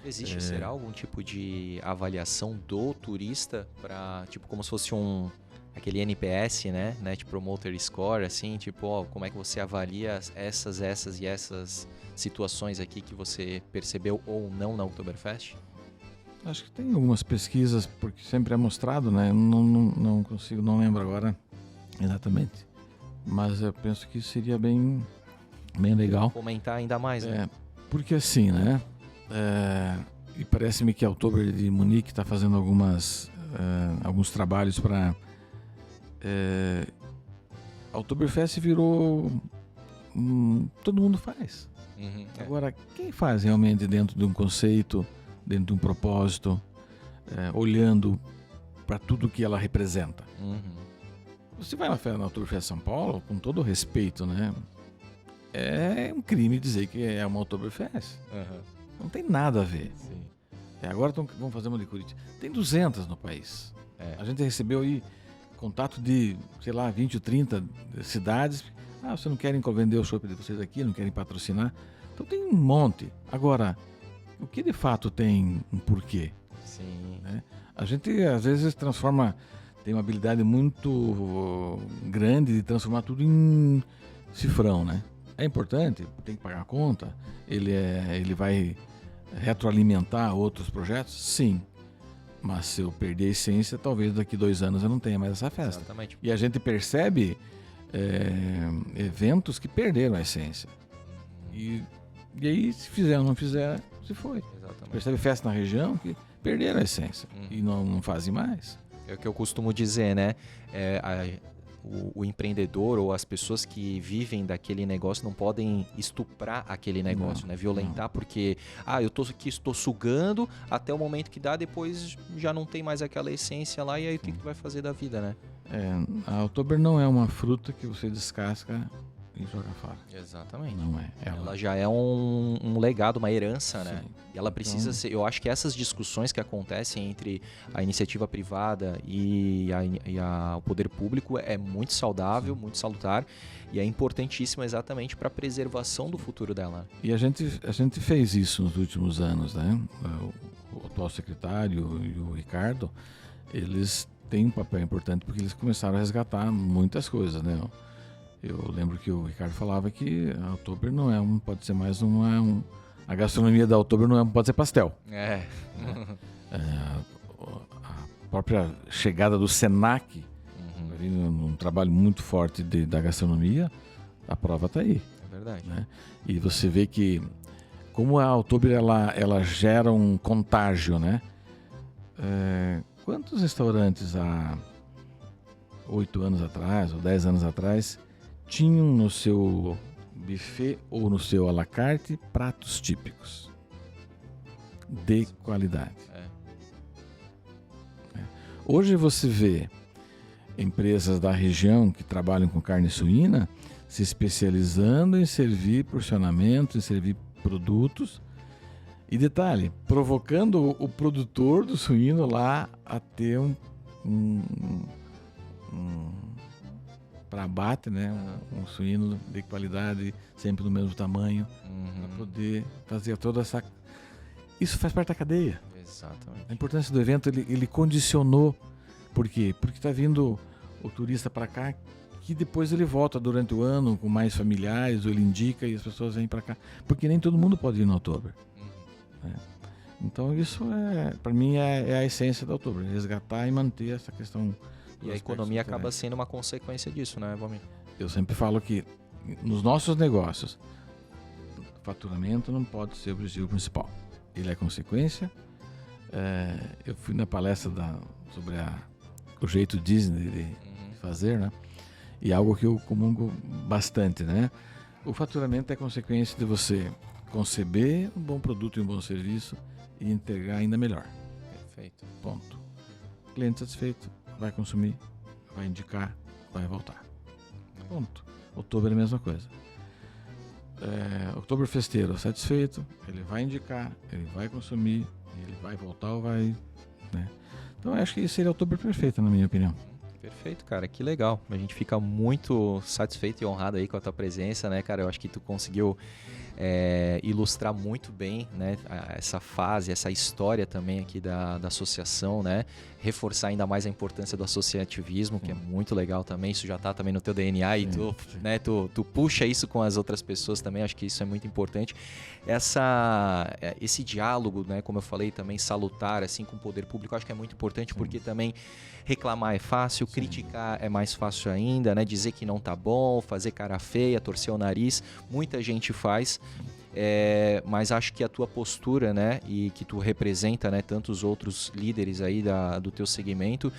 Existe, será algum tipo de avaliação do turista para, tipo, como se fosse aquele NPS, né? Net Promoter Score, assim, tipo, como é que você avalia essas e essas situações aqui que você percebeu ou não na Oktoberfest? Acho que tem algumas pesquisas, porque sempre é mostrado, né? Não consigo, não lembro agora exatamente. Mas eu penso que seria bem legal. Comentar ainda mais, né? Porque assim, né? E parece-me que a Oktober de Munique está fazendo alguns trabalhos para... A Oktoberfest virou... todo mundo faz. Agora, quem faz realmente dentro de um conceito, dentro de um propósito, olhando para tudo que ela representa? Você vai na Oktoberfest São Paulo, com todo o respeito, né? É um crime dizer que é uma Oktoberfest. Não tem nada a ver. Sim. Agora vamos fazer uma de Curitiba. Tem 200 no país. A gente recebeu aí contato de, sei lá, 20 ou 30 cidades. Vocês não querem vender o chopp de vocês aqui, não querem patrocinar. Então tem um monte. Agora, o que de fato tem um porquê? Sim. Né? A gente às vezes tem uma habilidade muito grande de transformar tudo em cifrão, né? É importante, tem que pagar a conta, ele vai retroalimentar outros projetos? Sim. Mas se eu perder a essência, talvez daqui 2 anos eu não tenha mais essa festa. Exatamente. E a gente percebe eventos que perderam a essência. E aí, se fizer ou não fizer, se foi. Exatamente. Percebe festa na região que perderam a essência e não fazem mais. É o que eu costumo dizer, né? O empreendedor ou as pessoas que vivem daquele negócio não podem estuprar aquele negócio, né? Violentar, porque eu tô aqui, estou sugando até o momento que dá, depois já não tem mais aquela essência lá, e aí o que tu vai fazer da vida, né? A Oktober não é uma fruta que você descasca e joga fora. Exatamente. Não é. Ela já é um legado, uma herança, né? Sim. E ela precisa ser... Eu acho que essas discussões que acontecem entre a iniciativa privada e o poder público é muito saudável, muito salutar, e é importantíssima exatamente para a preservação do futuro dela. E a gente fez isso nos últimos anos, né? O atual secretário e o Ricardo, eles têm um papel importante porque eles começaram a resgatar muitas coisas, né? Eu lembro que o Ricardo falava que a Oktober não pode ser mais a gastronomia da Oktober não pode ser pastel. A própria chegada do Senac, um trabalho muito forte da gastronomia, a prova está aí. É verdade. Né? E você vê que como a Oktober ela gera um contágio, né? Quantos restaurantes há 8 anos atrás ou 10 anos atrás tinham no seu buffet ou no seu à la carte pratos típicos de qualidade? Hoje você vê empresas da região que trabalham com carne suína se especializando em servir porcionamento, em servir produtos e, detalhe, provocando o produtor do suíno lá a ter para abate, né? Um suíno de qualidade, sempre do mesmo tamanho, para poder fazer toda essa... Isso faz parte da cadeia. Exatamente. A importância do evento, ele condicionou. Por quê? Porque está vindo o turista para cá, que depois ele volta durante o ano com mais familiares, ou ele indica e as pessoas vêm para cá. Porque nem todo mundo pode ir no Oktober. Né? Então isso, para mim, é a essência da Oktober. Resgatar e manter essa questão... E a economia acaba sendo uma consequência disso, né, Valmir? Eu sempre falo que nos nossos negócios, o faturamento não pode ser o objetivo principal. Ele é consequência. Eu fui na palestra sobre o jeito Disney de fazer, né? E algo que eu comungo bastante, né? O faturamento é consequência de você conceber um bom produto e um bom serviço e entregar ainda melhor. Perfeito. Ponto. Cliente satisfeito, vai consumir, vai indicar, vai voltar. Ponto. Oktober é a mesma coisa. Oktober festeiro satisfeito, ele vai indicar, ele vai consumir, ele vai voltar ou vai... Né? Então eu acho que isso seria o Oktober perfeito, na minha opinião. Perfeito, cara, que legal. A gente fica muito satisfeito e honrado aí com a tua presença, né, cara? Eu acho que tu conseguiu ilustrar muito bem, né, essa fase, essa história também aqui da associação, né? Reforçar ainda mais a importância do associativismo, que é muito legal também. Isso já tá também no teu DNA e tu puxa isso com as outras pessoas também. Acho que isso é muito importante. Esse diálogo, né, como eu falei também, salutar assim com o poder público, acho que é muito importante, porque também reclamar é fácil, criticar é mais fácil ainda, né? Dizer que não tá bom, fazer cara feia, torcer o nariz, muita gente faz. mas acho que a tua postura, né, e que tu representa, né, tantos outros líderes aí do teu segmento,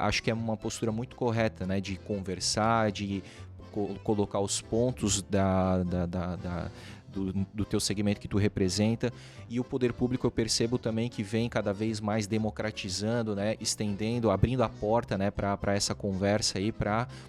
acho que é uma postura muito correta, né, de conversar, de colocar os pontos do teu segmento que tu representa, e o poder público eu percebo também que vem cada vez mais democratizando, né, estendendo, abrindo a porta, né, para essa conversa aí,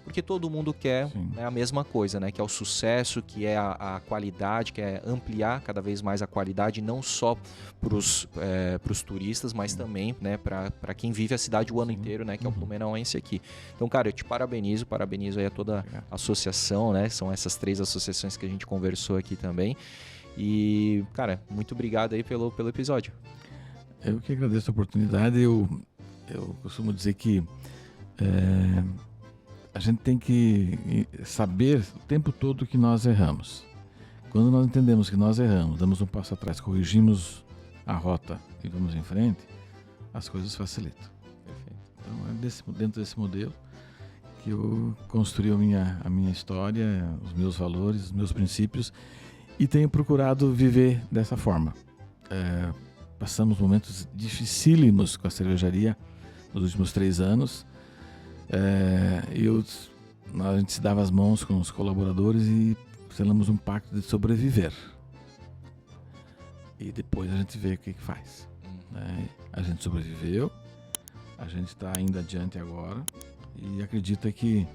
porque todo mundo quer, né, a mesma coisa, né, que é o sucesso, que é a qualidade, que é ampliar cada vez mais a qualidade, não só para os turistas, mas também, né, para quem vive a cidade o ano inteiro, né, que é o blumenauense aqui. Então, cara, eu te parabenizo aí a toda a associação, né, são essas 3 associações que a gente conversou aqui também. E, cara, muito obrigado aí pelo episódio. Eu que agradeço a oportunidade. Eu costumo dizer que a gente tem que saber o tempo todo que nós erramos. Quando nós entendemos que nós erramos, damos um passo atrás, corrigimos a rota e vamos em frente, as coisas facilitam. Perfeito. Então, dentro desse modelo que eu construí a minha história, os meus valores, os meus princípios, e tenho procurado viver dessa forma. Passamos momentos dificílimos com a cervejaria nos últimos 3 anos. A gente se dava as mãos com os colaboradores e selamos um pacto de sobreviver. E depois a gente vê o que faz. A gente sobreviveu, a gente está indo adiante agora e acredita que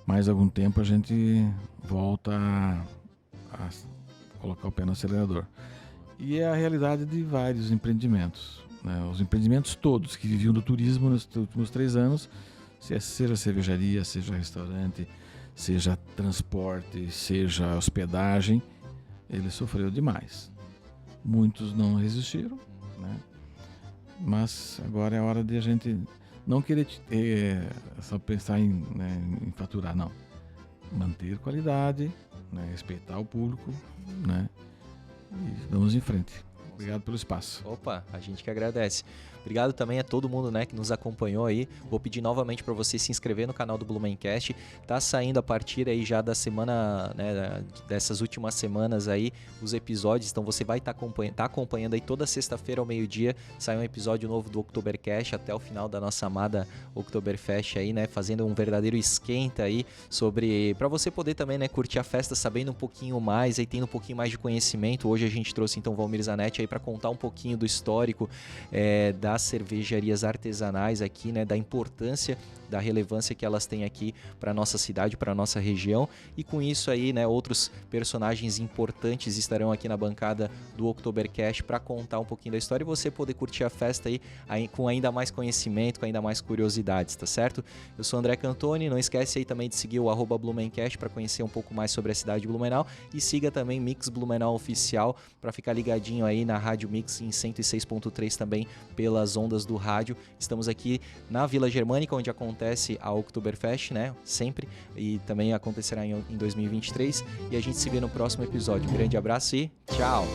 mais algum tempo a gente volta a colocar o pé no acelerador. E é a realidade de vários empreendimentos, né? Os empreendimentos todos que viviam do turismo nos últimos 3 anos, seja cervejaria, seja restaurante, seja transporte, seja hospedagem, ele sofreu demais. Muitos não resistiram, né? Mas agora é hora de a gente não querer só pensar em faturar, não. Manter qualidade, né? Respeitar o público, né? E vamos em frente. Obrigado pelo espaço. Opa, a gente que agradece. Obrigado também a todo mundo, né, que nos acompanhou aí. Vou pedir novamente para você se inscrever no canal do Blumencast. Tá saindo a partir aí já da semana, né, dessas últimas semanas aí, os episódios. Então você vai estar acompanhando aí toda sexta-feira ao meio-dia. Sai um episódio novo do Oktobercast até o final da nossa amada Oktoberfest aí, né, fazendo um verdadeiro esquenta aí para você poder também, né, curtir a festa sabendo um pouquinho mais, aí tendo um pouquinho mais de conhecimento. Hoje a gente trouxe então o Valmir Zanetti aí para contar um pouquinho do histórico das cervejarias artesanais aqui, né, da importância, da relevância que elas têm aqui para a nossa cidade, para a nossa região. E com isso aí, né, outros personagens importantes estarão aqui na bancada do Oktobercast para contar um pouquinho da história e você poder curtir a festa aí com ainda mais conhecimento, com ainda mais curiosidades, tá certo? Eu sou André Cantoni, não esquece aí também de seguir o @Blumencast para conhecer um pouco mais sobre a cidade de Blumenau e siga também Mix Blumenau Oficial para ficar ligadinho aí na Rádio Mix em 106.3 também pelas ondas do rádio. Estamos aqui na Vila Germânica, onde acontece a Oktoberfest, né? Sempre. E também acontecerá em 2023. E a gente se vê no próximo episódio. Um grande abraço e tchau!